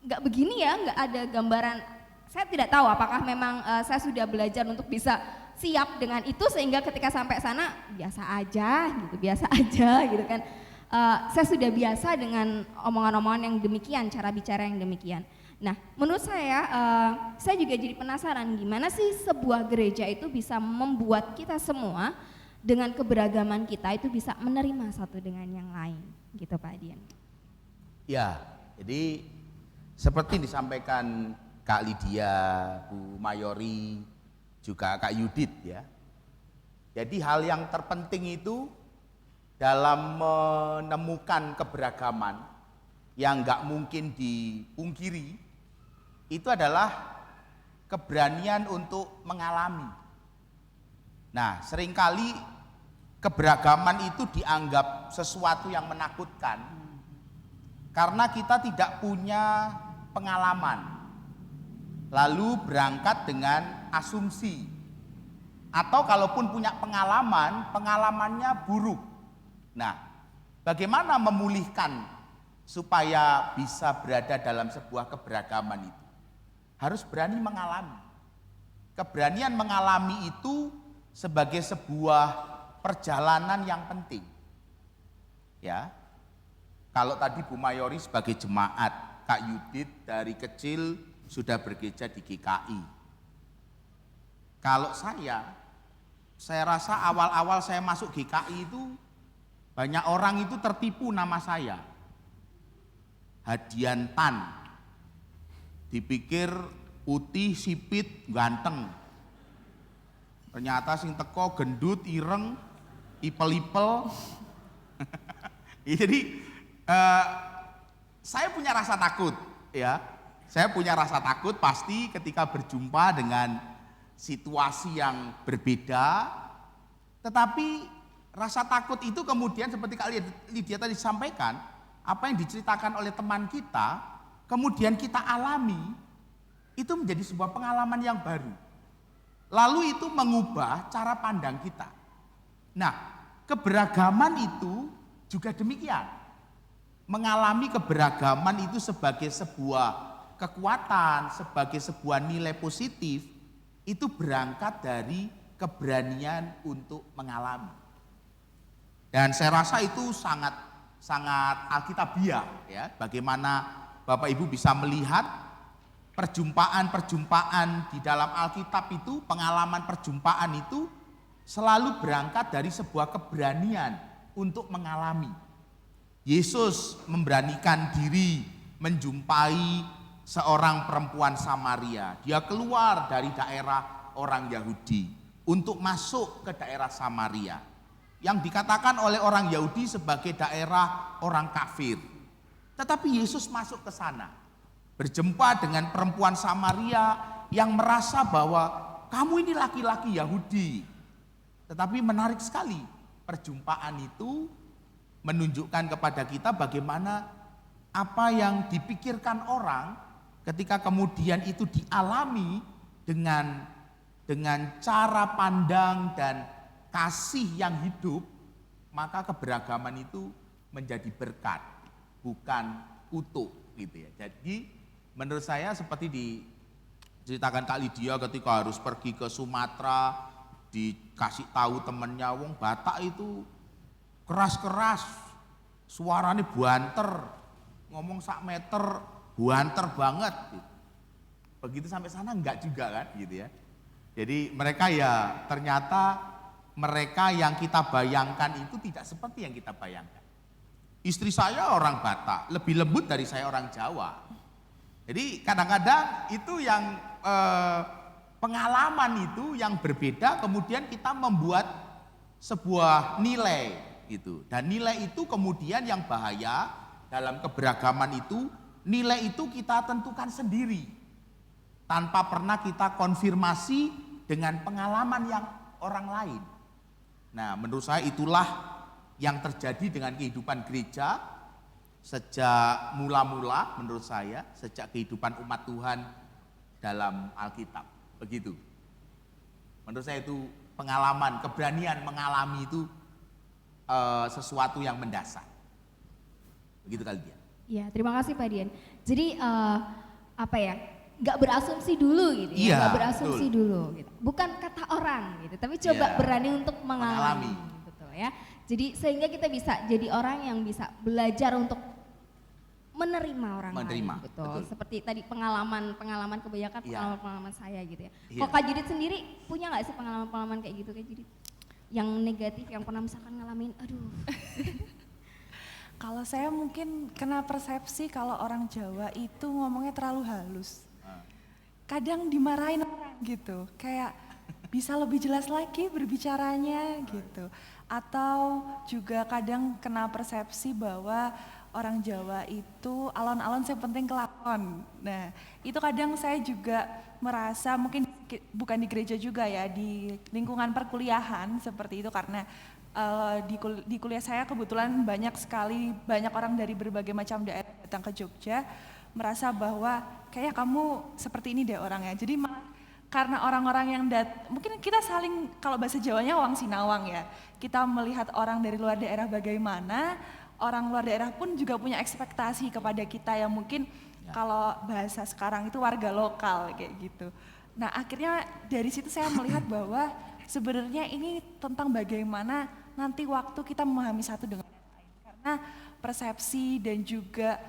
nggak begini ya, nggak ada gambaran. Saya tidak tahu apakah memang saya sudah belajar untuk bisa siap dengan itu sehingga ketika sampai sana biasa aja gitu kan. Saya sudah biasa dengan omongan-omongan yang demikian, cara bicara yang demikian. Nah, menurut saya juga jadi penasaran gimana sih sebuah gereja itu bisa membuat kita semua dengan keberagaman kita itu bisa menerima satu dengan yang lain, gitu Pak Dian. Ya, jadi seperti disampaikan Kak Lydia, Bu Mayori, juga Kak Yudit ya. Jadi hal yang terpenting itu dalam menemukan keberagaman yang nggak mungkin dipungkiri itu adalah keberanian untuk mengalami. Nah, seringkali keberagaman itu dianggap sesuatu yang menakutkan karena kita tidak punya pengalaman, lalu berangkat dengan asumsi, atau kalaupun punya pengalaman, pengalamannya buruk. Nah, bagaimana memulihkan supaya bisa berada dalam sebuah keberagaman itu? Harus berani mengalami. Keberanian mengalami itu sebagai sebuah perjalanan yang penting. Ya. Kalau tadi Bu Mayori sebagai jemaat, Kak Yudit dari kecil sudah bergereja di GKI. Kalau saya rasa awal-awal saya masuk GKI itu banyak orang itu tertipu nama saya. Hadian Tan. Dipikir putih, sipit, ganteng. Ternyata sing teko gendut, ireng, ipel-ipel. Jadi saya punya rasa takut ya. Saya punya rasa takut pasti ketika berjumpa dengan situasi yang berbeda. Tetapi rasa takut itu kemudian seperti Kak Lydia tadi sampaikan, apa yang diceritakan oleh teman kita, kemudian kita alami, itu menjadi sebuah pengalaman yang baru. Lalu itu mengubah cara pandang kita. Nah, keberagaman itu juga demikian. Mengalami keberagaman itu sebagai sebuah kekuatan, sebagai sebuah nilai positif, itu berangkat dari keberanian untuk mengalami. Dan saya rasa itu sangat alkitabiah ya, bagaimana Bapak Ibu bisa melihat perjumpaan-perjumpaan di dalam Alkitab itu, pengalaman perjumpaan itu selalu berangkat dari sebuah keberanian untuk mengalami. Yesus memberanikan diri menjumpai seorang perempuan Samaria. Dia keluar dari daerah orang Yahudi untuk masuk ke daerah Samaria yang dikatakan oleh orang Yahudi sebagai daerah orang kafir. Tetapi Yesus masuk ke sana, berjumpa dengan perempuan Samaria yang merasa bahwa kamu ini laki-laki Yahudi. Tetapi menarik sekali, perjumpaan itu menunjukkan kepada kita bagaimana apa yang dipikirkan orang ketika kemudian itu dialami dengan cara pandang dan kasih yang hidup, maka keberagaman itu menjadi berkat, bukan kutuk gitu ya. Jadi menurut saya seperti diceritakan Kak Lydia ketika harus pergi ke Sumatera, dikasih tahu temennya, wong Batak itu keras-keras, suaranya buanter, ngomong sak meter, buanter banget. Begitu sampai sana enggak juga kan gitu ya. Jadi mereka ya ternyata mereka yang kita bayangkan itu tidak seperti yang kita bayangkan. Istri saya orang Batak, lebih lembut dari saya orang Jawa. Jadi kadang-kadang itu yang pengalaman itu yang berbeda kemudian kita membuat sebuah nilai Gitu. Dan nilai itu kemudian yang bahaya dalam keberagaman itu, nilai itu kita tentukan sendiri tanpa pernah kita konfirmasi dengan pengalaman yang orang lain. Nah, menurut saya itulah yang terjadi dengan kehidupan gereja sejak mula-mula, menurut saya, sejak kehidupan umat Tuhan dalam Alkitab. Begitu. Menurut saya itu pengalaman, keberanian mengalami itu sesuatu yang mendasar. Begitu kali dia. Ya, terima kasih Pak Dian. Jadi apa ya? Nggak berasumsi dulu gitu ya, Iya, nggak berasumsi betul. dulu gitu. Bukan kata orang gitu, tapi coba Iya, berani untuk mengalami. mengalami. Betul ya. Jadi sehingga kita bisa jadi orang yang bisa belajar untuk menerima orang Menerima, lain. Betul. betul. Seperti tadi pengalaman kebanyakan Iya. pengalaman saya gitu ya. Iya. Kok Kak Judit sendiri punya nggak sih pengalaman kayak gitu Kak Judit? Yang negatif, yang pernah misalkan ngalamin, aduh. Kalau saya mungkin kena persepsi kalau orang Jawa itu ngomongnya terlalu halus. Kadang dimarahin orang gitu, kayak bisa lebih jelas lagi berbicaranya gitu. Atau juga kadang kena persepsi bahwa orang Jawa itu alon-alon yang penting kelakon. Nah, itu kadang saya juga merasa mungkin bukan di gereja juga ya, di lingkungan perkuliahan seperti itu karena di kuliah saya kebetulan banyak orang dari berbagai macam daerah datang ke Jogja, merasa bahwa kayak kamu seperti ini deh orangnya. Jadi karena orang-orang yang mungkin kita saling, kalau bahasa Jawanya wang sinawang ya, kita melihat orang dari luar daerah bagaimana, orang luar daerah pun juga punya ekspektasi kepada kita yang mungkin kalau bahasa sekarang itu warga lokal kayak gitu. Nah akhirnya dari situ saya melihat bahwa sebenarnya ini tentang bagaimana nanti waktu kita memahami satu dengan yang lain. Karena persepsi dan juga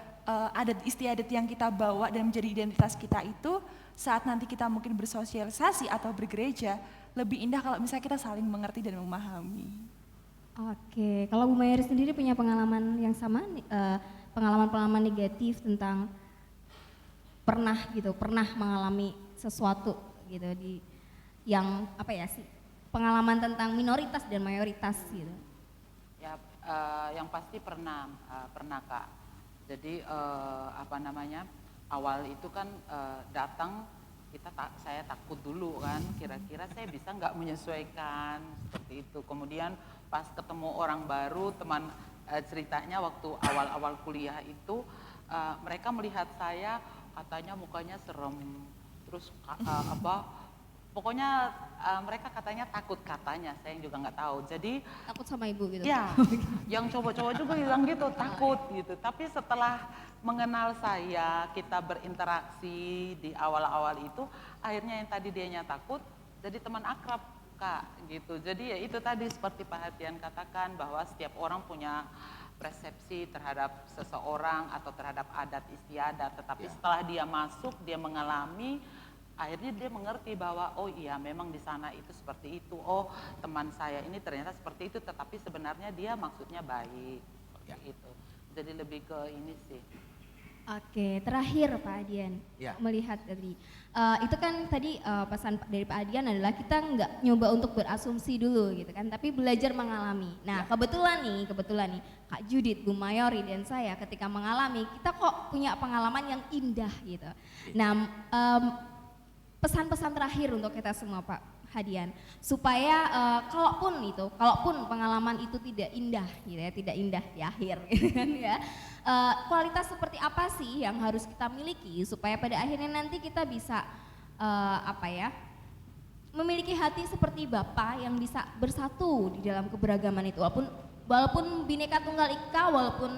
adat istiadat yang kita bawa dan menjadi identitas kita itu saat nanti kita mungkin bersosialisasi atau bergereja lebih indah kalau misalnya kita saling mengerti dan memahami. Oke, kalau Bu Mayri sendiri punya pengalaman yang sama, pengalaman-pengalaman negatif tentang pernah mengalami sesuatu gitu di yang apa ya sih, pengalaman tentang minoritas dan mayoritas gitu. Ya, yang pasti pernah Kak. Jadi awal itu kan datang saya takut dulu kan, kira-kira saya bisa nggak menyesuaikan seperti itu. Kemudian pas ketemu orang baru, teman ceritanya waktu awal-awal kuliah itu mereka melihat saya katanya mukanya serem, terus pokoknya mereka katanya takut katanya, saya juga nggak tahu. Jadi Takut sama ibu gitu. ya, yang cowok-cowok juga bilang gitu, takut gitu. Tapi setelah mengenal saya, kita berinteraksi di awal-awal itu, akhirnya yang tadi dianya takut jadi teman akrab Kak gitu. Jadi ya itu tadi seperti Pak Hatian katakan bahwa setiap orang punya persepsi terhadap seseorang atau terhadap adat istiadat, tetapi setelah dia masuk, dia mengalami, akhirnya dia mengerti bahwa oh iya memang di sana itu seperti itu, oh teman saya ini ternyata seperti itu, tetapi sebenarnya dia maksudnya baik itu. Jadi lebih ke ini sih. Oke, terakhir Pak Adian, melihat tadi itu kan tadi pesan dari Pak Adian adalah kita nggak nyoba untuk berasumsi dulu gitu kan, tapi belajar mengalami. Nah kebetulan nih Kak Judit, Bu Mayori dan saya ketika mengalami, kita kok punya pengalaman yang indah gitu. Nah pesan-pesan terakhir untuk kita semua Pak Hadian, supaya kalaupun pengalaman itu tidak indah gitu ya, tidak indah di akhir gitu kan ya, kualitas seperti apa sih yang harus kita miliki supaya pada akhirnya nanti kita bisa memiliki hati seperti Bapa yang bisa bersatu di dalam keberagaman itu, walaupun Bhinneka Tunggal Ika, walaupun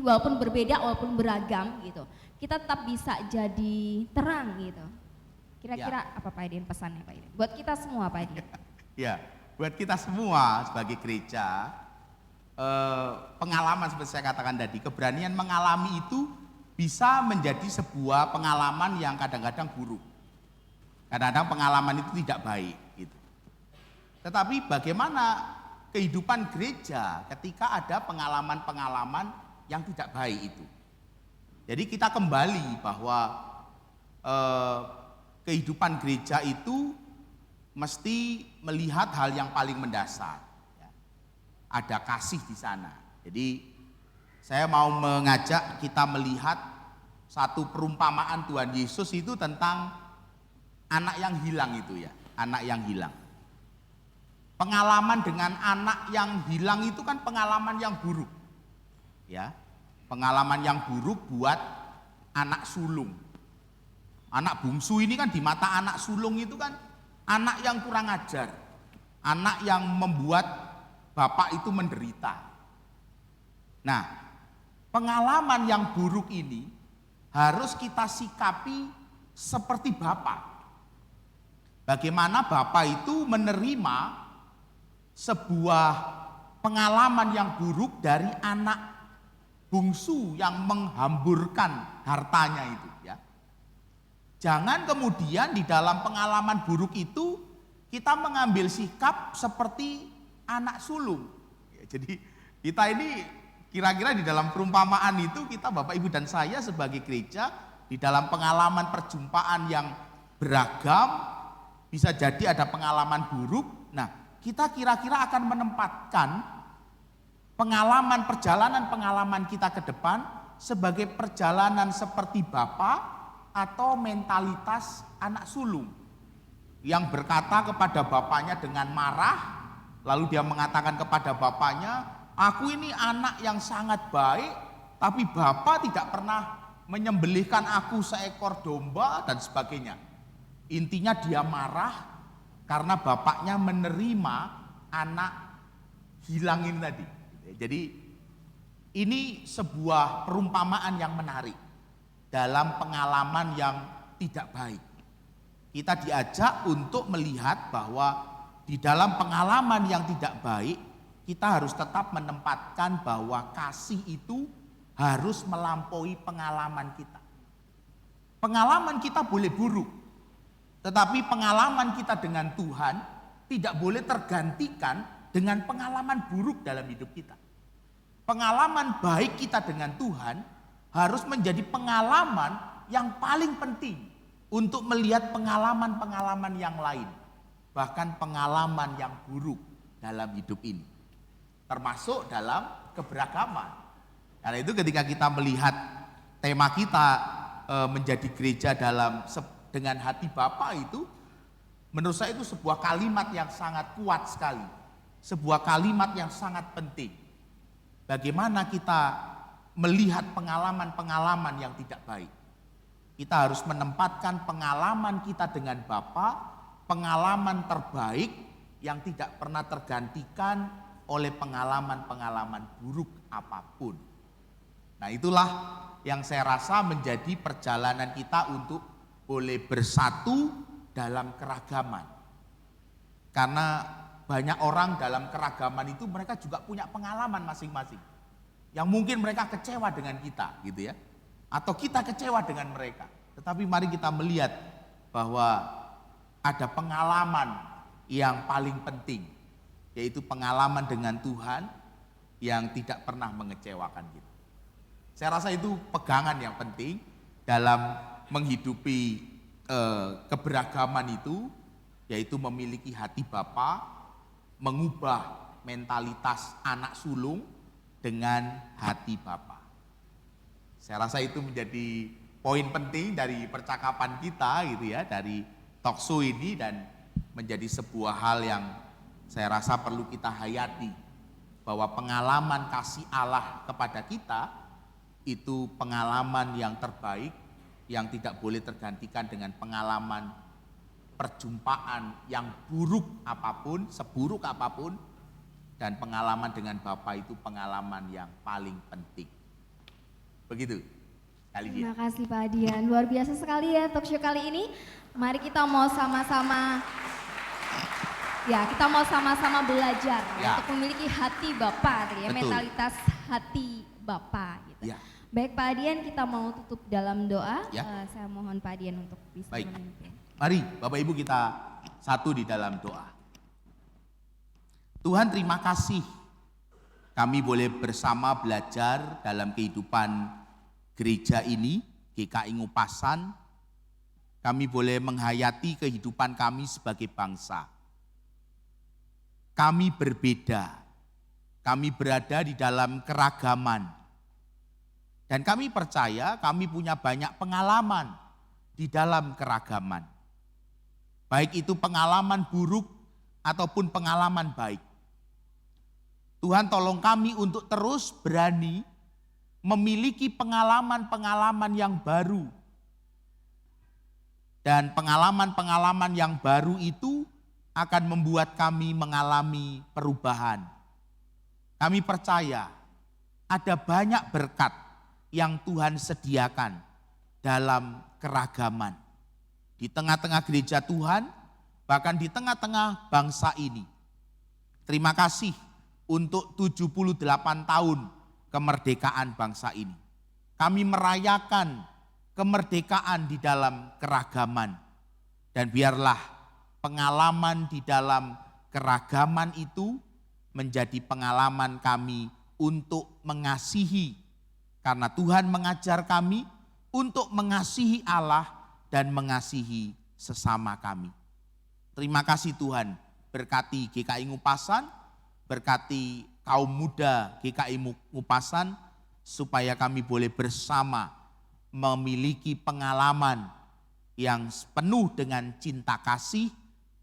walaupun berbeda, walaupun beragam gitu, kita tetap bisa jadi terang gitu. Kira-kira apa Pak Edin pesannya Pak Edin? Buat kita semua Pak Edin. Ya, buat kita semua sebagai gereja, pengalaman seperti saya katakan tadi, keberanian mengalami itu bisa menjadi sebuah pengalaman yang kadang-kadang buruk. Kadang-kadang pengalaman itu tidak baik gitu. Tetapi bagaimana kehidupan gereja ketika ada pengalaman-pengalaman yang tidak baik itu? Jadi kita kembali bahwa kehidupan gereja itu mesti melihat hal yang paling mendasar. ada kasih di sana. Jadi saya mau mengajak kita melihat satu perumpamaan Tuhan Yesus itu tentang anak yang hilang itu ya, anak yang hilang. Pengalaman dengan anak yang hilang itu kan pengalaman yang buruk. Ya. Pengalaman yang buruk buat anak sulung. Anak bungsu ini kan di mata anak sulung itu kan anak yang kurang ajar. Anak yang membuat bapak itu menderita. Nah, pengalaman yang buruk ini harus kita sikapi seperti bapak. Bagaimana bapak itu menerima sebuah pengalaman yang buruk dari anak bungsu yang menghamburkan hartanya itu ya. Jangan kemudian di dalam pengalaman buruk itu kita mengambil sikap seperti anak sulung. Ya, jadi kita ini kira-kira di dalam perumpamaan itu kita Bapak Ibu dan saya sebagai gereja di dalam pengalaman perjumpaan yang beragam, bisa jadi ada pengalaman buruk. Nah, kita kira-kira akan menempatkan pengalaman kita ke depan sebagai perjalanan seperti bapak atau mentalitas anak sulung yang berkata kepada bapaknya dengan marah, lalu dia mengatakan kepada bapaknya, aku ini anak yang sangat baik, tapi bapak tidak pernah menyembelihkan aku seekor domba dan sebagainya. Intinya dia marah karena bapaknya menerima anak hilang ini tadi. Jadi ini sebuah perumpamaan yang menarik dalam pengalaman yang tidak baik. Kita diajak untuk melihat bahwa di dalam pengalaman yang tidak baik, kita harus tetap menempatkan bahwa kasih itu harus melampaui pengalaman kita. Pengalaman kita boleh buruk, tetapi pengalaman kita dengan Tuhan tidak boleh tergantikan dengan pengalaman buruk dalam hidup kita. Pengalaman baik kita dengan Tuhan harus menjadi pengalaman yang paling penting untuk melihat pengalaman-pengalaman yang lain, bahkan pengalaman yang buruk dalam hidup ini, termasuk dalam keberagaman. Karena itu ketika kita melihat tema kita menjadi gereja dengan hati Bapa itu, menurut saya itu sebuah kalimat yang sangat kuat sekali, sebuah kalimat yang sangat penting. Bagaimana kita melihat pengalaman-pengalaman yang tidak baik. Kita harus menempatkan pengalaman kita dengan Bapa, pengalaman terbaik yang tidak pernah tergantikan oleh pengalaman-pengalaman buruk apapun. Nah, itulah yang saya rasa menjadi perjalanan kita untuk boleh bersatu dalam keragaman. Karena banyak orang dalam keragaman itu mereka juga punya pengalaman masing-masing. Yang mungkin mereka kecewa dengan kita gitu ya. Atau kita kecewa dengan mereka. Tetapi mari kita melihat bahwa ada pengalaman yang paling penting. Yaitu pengalaman dengan Tuhan yang tidak pernah mengecewakan kita. Saya rasa itu pegangan yang penting dalam menghidupi keberagaman itu. Yaitu memiliki hati Bapa, mengubah mentalitas anak sulung dengan hati Bapa. Saya rasa itu menjadi poin penting dari percakapan kita gitu ya, dari talkshow ini, dan menjadi sebuah hal yang saya rasa perlu kita hayati, bahwa pengalaman kasih Allah kepada kita itu pengalaman yang terbaik yang tidak boleh tergantikan dengan pengalaman perjumpaan yang buruk apapun, seburuk apapun, dan pengalaman dengan Bapa itu pengalaman yang paling penting. Begitu. Terima kasih Pak Dian, luar biasa sekali ya talkshow kali ini. Mari kita mau sama-sama belajar Ya. untuk memiliki hati Bapa, ya, Betul. mentalitas hati Bapa gitu. Ya. Baik Pak Dian, kita mau tutup dalam doa. Ya. Saya mohon Pak Dian untuk bisa Baik. memimpin. Mari Bapak Ibu kita satu di dalam doa. Tuhan, terima kasih kami boleh bersama belajar dalam kehidupan gereja ini, GKI Ngupasan. Kami boleh menghayati kehidupan kami sebagai bangsa. Kami berbeda, Kami berada di dalam keragaman. Dan kami percaya kami punya banyak pengalaman di dalam keragaman. Baik itu pengalaman buruk ataupun pengalaman baik. Tuhan tolong kami untuk terus berani memiliki pengalaman-pengalaman yang baru. Dan pengalaman-pengalaman yang baru itu akan membuat kami mengalami perubahan. Kami percaya ada banyak berkat yang Tuhan sediakan dalam keragaman. Di tengah-tengah gereja Tuhan, bahkan di tengah-tengah bangsa ini. Terima kasih untuk 78 tahun kemerdekaan bangsa ini. Kami merayakan kemerdekaan di dalam keragaman. Dan biarlah pengalaman di dalam keragaman itu menjadi pengalaman kami untuk mengasihi. Karena Tuhan mengajar kami untuk mengasihi Allah dan mengasihi sesama kami. Terima kasih Tuhan, berkati GKI Ngupasan, berkati kaum muda GKI Ngupasan, supaya kami boleh bersama memiliki pengalaman yang penuh dengan cinta kasih,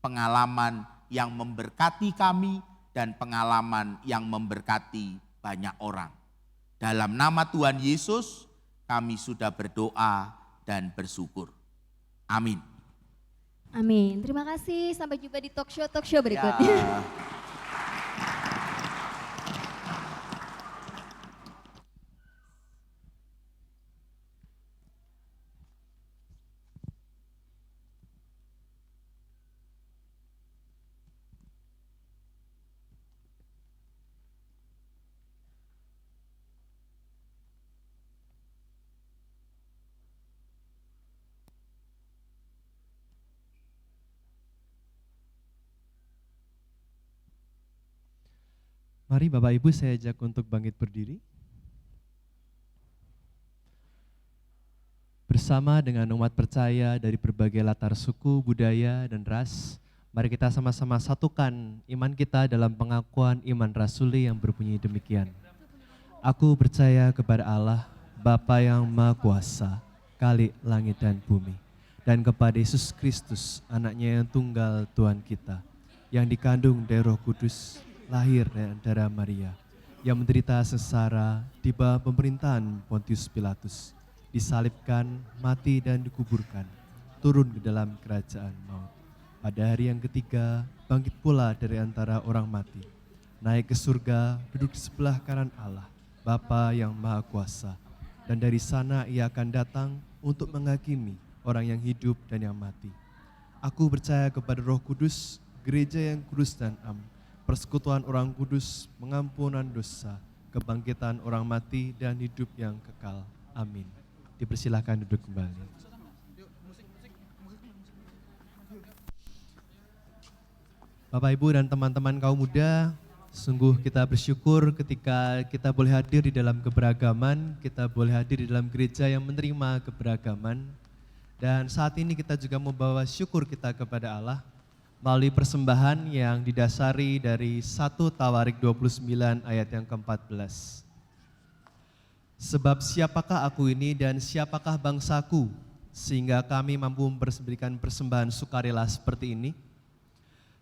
pengalaman yang memberkati kami, dan pengalaman yang memberkati banyak orang. Dalam nama Tuhan Yesus, kami sudah berdoa dan bersyukur. Amin. Amin. Terima kasih. Sampai jumpa di talk show berikutnya. Ya. Mari Bapak Ibu saya ajak untuk bangkit berdiri. Bersama dengan umat percaya dari berbagai latar suku, budaya, dan ras, mari kita sama-sama satukan iman kita dalam pengakuan iman rasuli yang berbunyi demikian. Aku percaya kepada Allah, Bapa yang Maha Kuasa, Khalik langit dan bumi, dan kepada Yesus Kristus, anaknya yang tunggal Tuhan kita, yang dikandung dari Roh Kudus, lahir dari darah Maria, yang menderita sengsara di bawah pemerintahan Pontius Pilatus, disalibkan, mati dan dikuburkan, turun ke dalam kerajaan maut. Pada hari yang ketiga, bangkit pula dari antara orang mati, naik ke surga, duduk di sebelah kanan Allah, Bapa yang Maha Kuasa, dan dari sana ia akan datang untuk menghakimi orang yang hidup dan yang mati. Aku percaya kepada Roh Kudus, gereja yang kudus dan am, persekutuan orang kudus, pengampunan dosa, kebangkitan orang mati, dan hidup yang kekal. Amin. Dipersilahkan duduk kembali. Bapak, Ibu, dan teman-teman kaum muda, sungguh kita bersyukur ketika kita boleh hadir di dalam keberagaman, kita boleh hadir di dalam gereja yang menerima keberagaman. Dan saat ini kita juga membawa syukur kita kepada Allah melalui persembahan yang didasari dari 1 Tawarik 29 ayat yang ke-14. Sebab siapakah aku ini dan siapakah bangsaku, sehingga kami mampu memberikan persembahan sukarela seperti ini?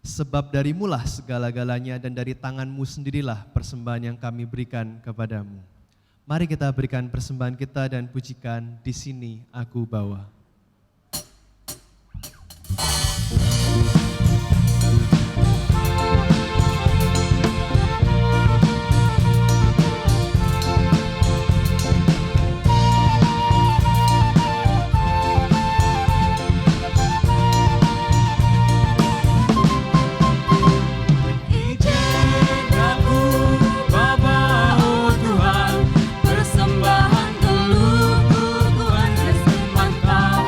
Sebab darimulah segala-galanya dan dari tanganmu sendirilah persembahan yang kami berikan kepadamu. Mari kita berikan persembahan kita dan pujikan Di Sini Aku Bawa. Persembahan geluhku Tuhan, kesempatan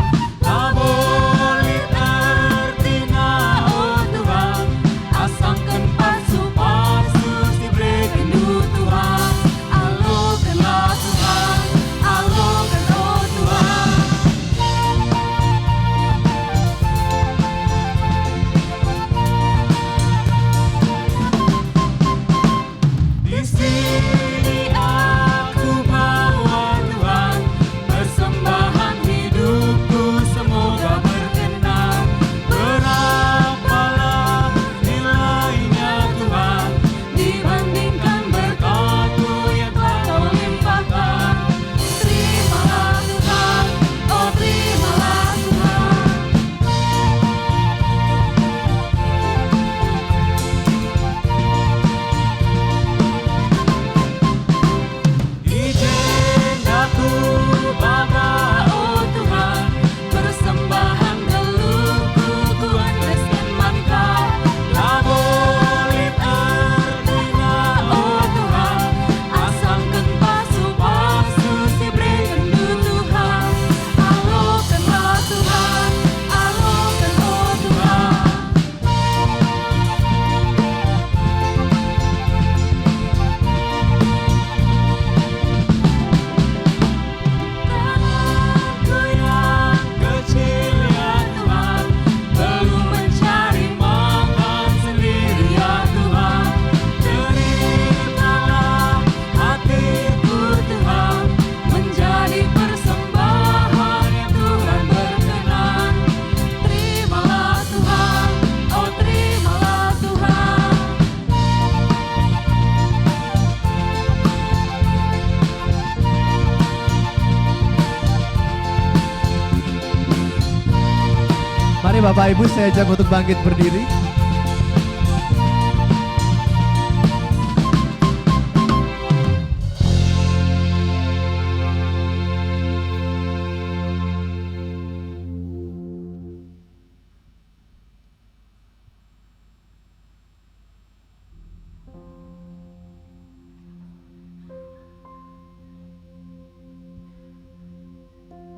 Mari Bapak Ibu saya ajak untuk bangkit berdiri.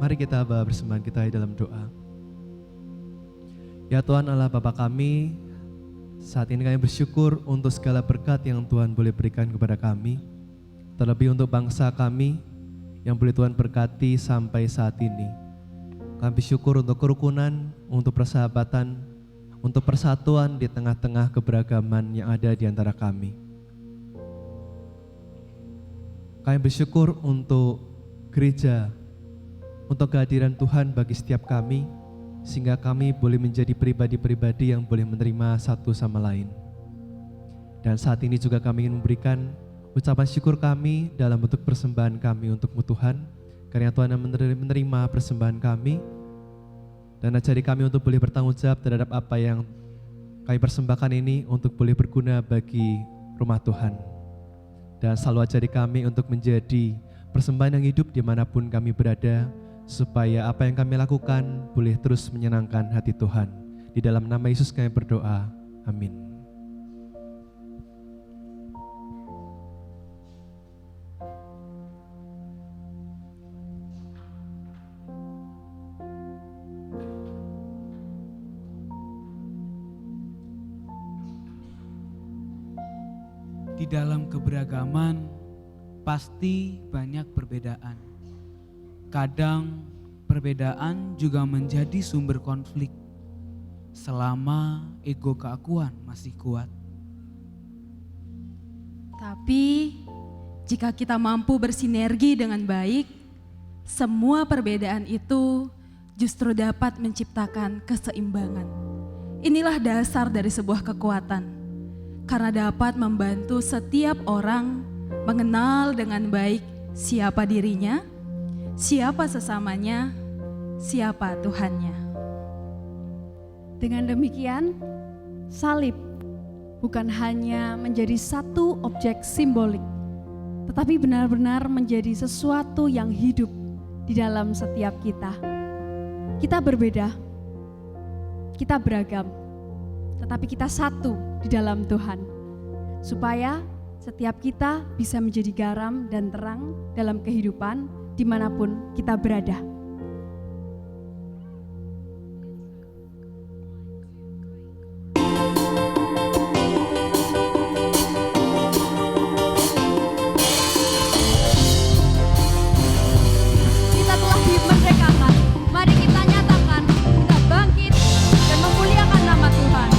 Mari kita bawa persembahan kita di dalam doa. Ya Tuhan Allah Bapa kami, saat ini kami bersyukur untuk segala berkat yang Tuhan boleh berikan kepada kami, terlebih untuk bangsa kami yang boleh Tuhan berkati sampai saat ini. Kami bersyukur untuk kerukunan, untuk persahabatan, untuk persatuan di tengah-tengah keberagaman yang ada di antara kami. Kami bersyukur untuk gereja, untuk kehadiran Tuhan bagi setiap kami, sehingga kami boleh menjadi pribadi-pribadi yang boleh menerima satu sama lain. Dan saat ini juga kami ingin memberikan ucapan syukur kami dalam bentuk persembahan kami untukmu Tuhan, karena Tuhan yang menerima persembahan kami, dan ajari kami untuk boleh bertanggung jawab terhadap apa yang kami persembahkan ini untuk boleh berguna bagi rumah Tuhan. Dan selalu ajari kami untuk menjadi persembahan yang hidup dimanapun kami berada, supaya apa yang kami lakukan boleh terus menyenangkan hati Tuhan. Di dalam nama Yesus kami berdoa, amin. Di dalam keberagaman pasti banyak perbedaan. Kadang perbedaan juga menjadi sumber konflik selama ego keakuan masih kuat. Tapi jika kita mampu bersinergi dengan baik, semua perbedaan itu justru dapat menciptakan keseimbangan. Inilah dasar dari sebuah kekuatan, karena dapat membantu setiap orang mengenal dengan baik siapa dirinya, siapa sesamanya, siapa Tuhannya. Dengan demikian, salib bukan hanya menjadi satu objek simbolik, tetapi benar-benar menjadi sesuatu yang hidup di dalam setiap kita. Kita berbeda, kita beragam, tetapi kita satu di dalam Tuhan, supaya setiap kita bisa menjadi garam dan terang dalam kehidupan dimanapun kita berada. Kita telah dimerdekakan. Mari kita nyatakan, kita bangkit dan memuliakan nama Tuhan.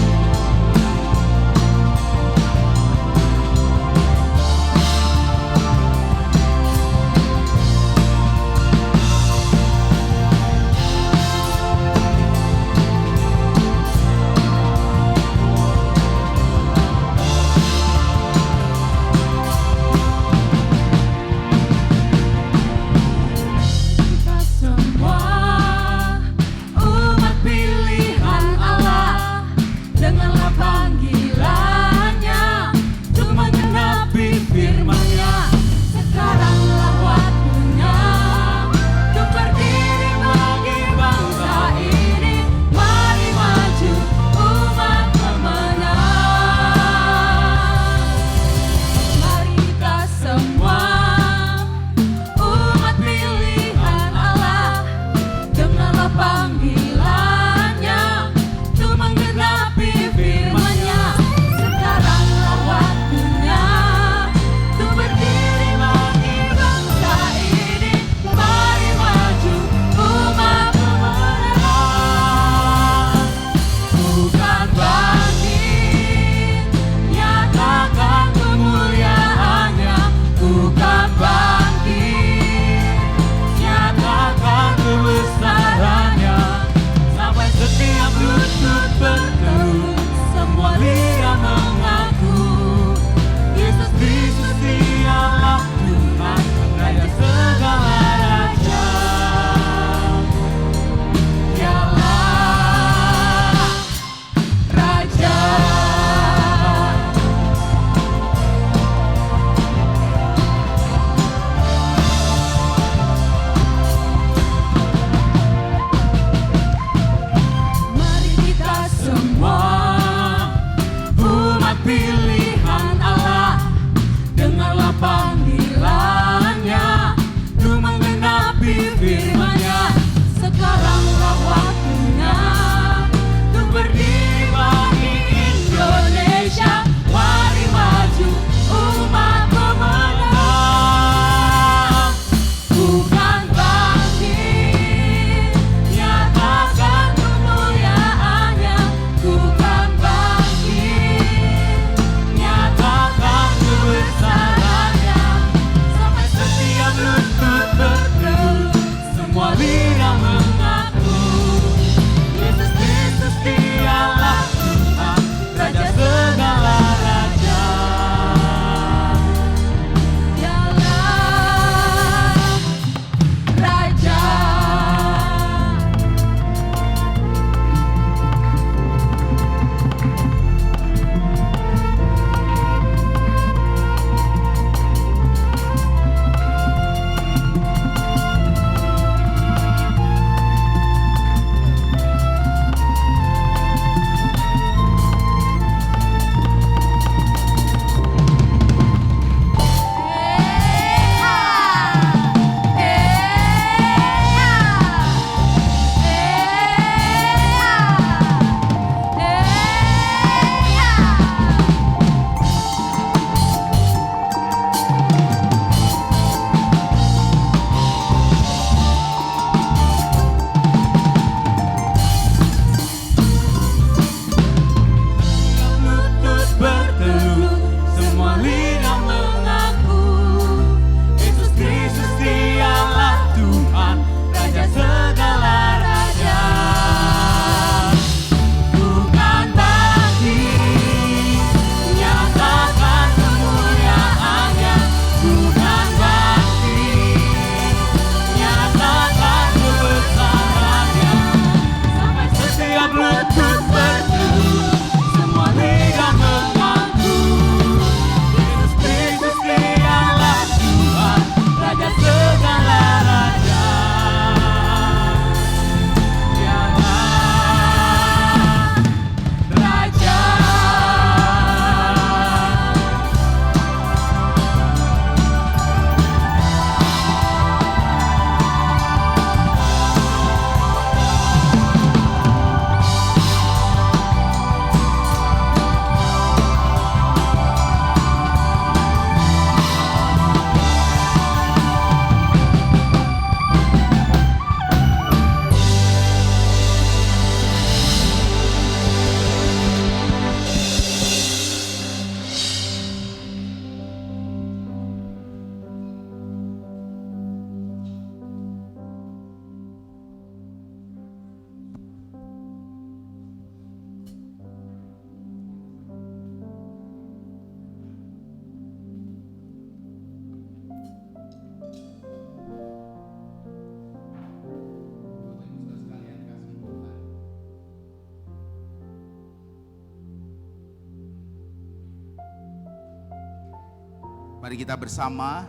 Mari kita bersama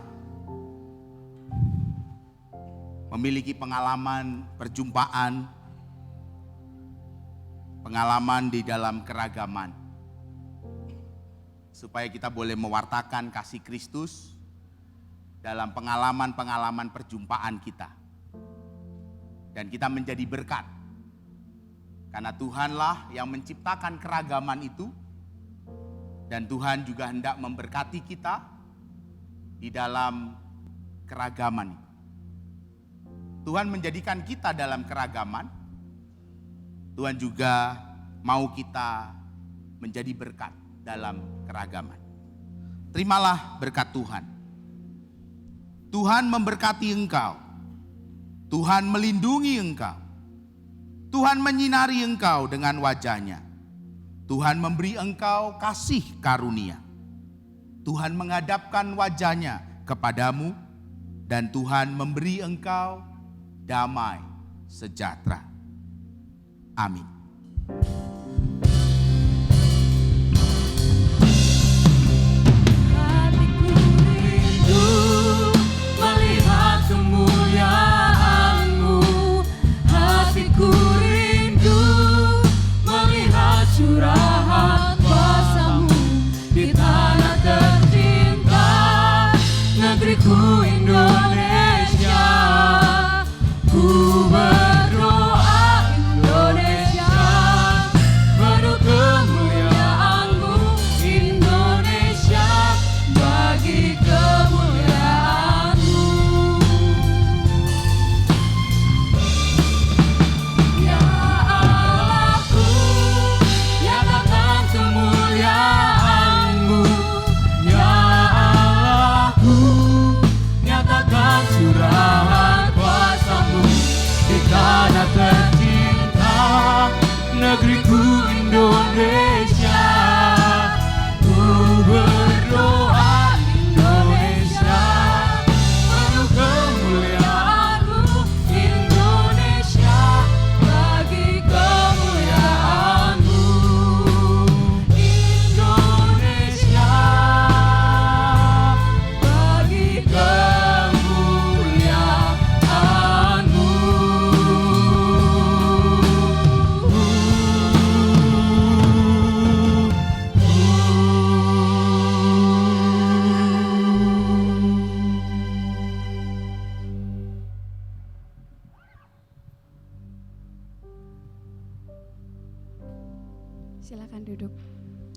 memiliki pengalaman perjumpaan, pengalaman di dalam keragaman, supaya kita boleh mewartakan kasih Kristus dalam pengalaman-pengalaman perjumpaan kita. Dan kita menjadi berkat, karena Tuhanlah yang menciptakan keragaman itu, dan Tuhan juga hendak memberkati kita di dalam keragaman itu. Tuhan menjadikan kita dalam keragaman, Tuhan juga mau kita menjadi berkat dalam keragaman. Terimalah berkat Tuhan. Tuhan memberkati engkau. Tuhan melindungi engkau. Tuhan menyinari engkau dengan wajah-Nya. Tuhan memberi engkau kasih karunia. Tuhan menghadapkan wajah-Nya kepadamu, dan Tuhan memberi engkau damai sejahtera. Amin. Hatiku rindu melihat kemuliaan-Mu. Hatiku rindu melihat curahan kuasa-Mu di tanah tercinta, negeriku Indonesia. Ku berdoa Indonesia penuh kemuliaan-Mu, Indonesia bagi kemuliaan-Mu. Ya Allahku, nyatakan kemuliaan-Mu. Ya Allahku, nyatakan curahan kuasa-Mu di tanah tercinta, negeriku Indonesia. Ku berdoa Indonesia penuh kemuliaan-Mu, Indonesia bagi kemuliaan-Mu. Indonesia bagi kemuliaan-Mu. Silakan duduk.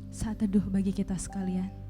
Saat teduh bagi kita sekalian.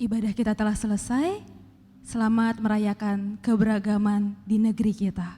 Ibadah kita telah selesai. Selamat merayakan keberagaman di negeri kita.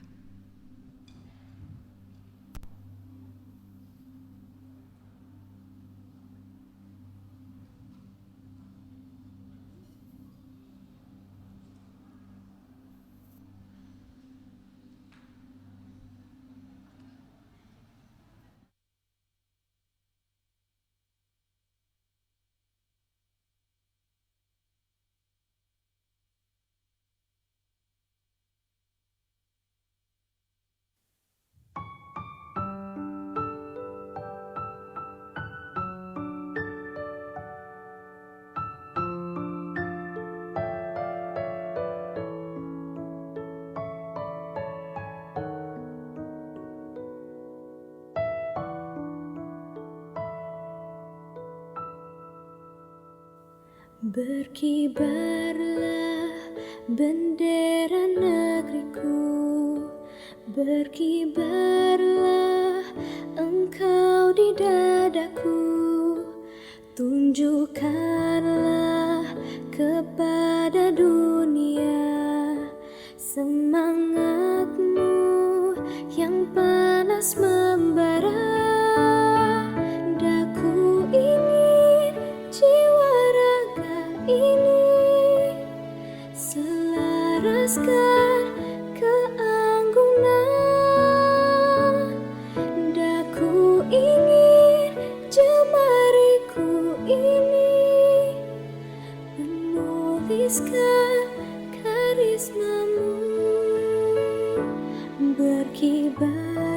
Berkibarlah bendera negeriku, berkibarlah engkau di dadaku, tunjukkanlah kepada dunia, semangatmu yang panas membara. Daku ingin jiwa raga ini selaraskan keanggunan. Daku ingin jemariku ini menuliskan karismamu berkibar.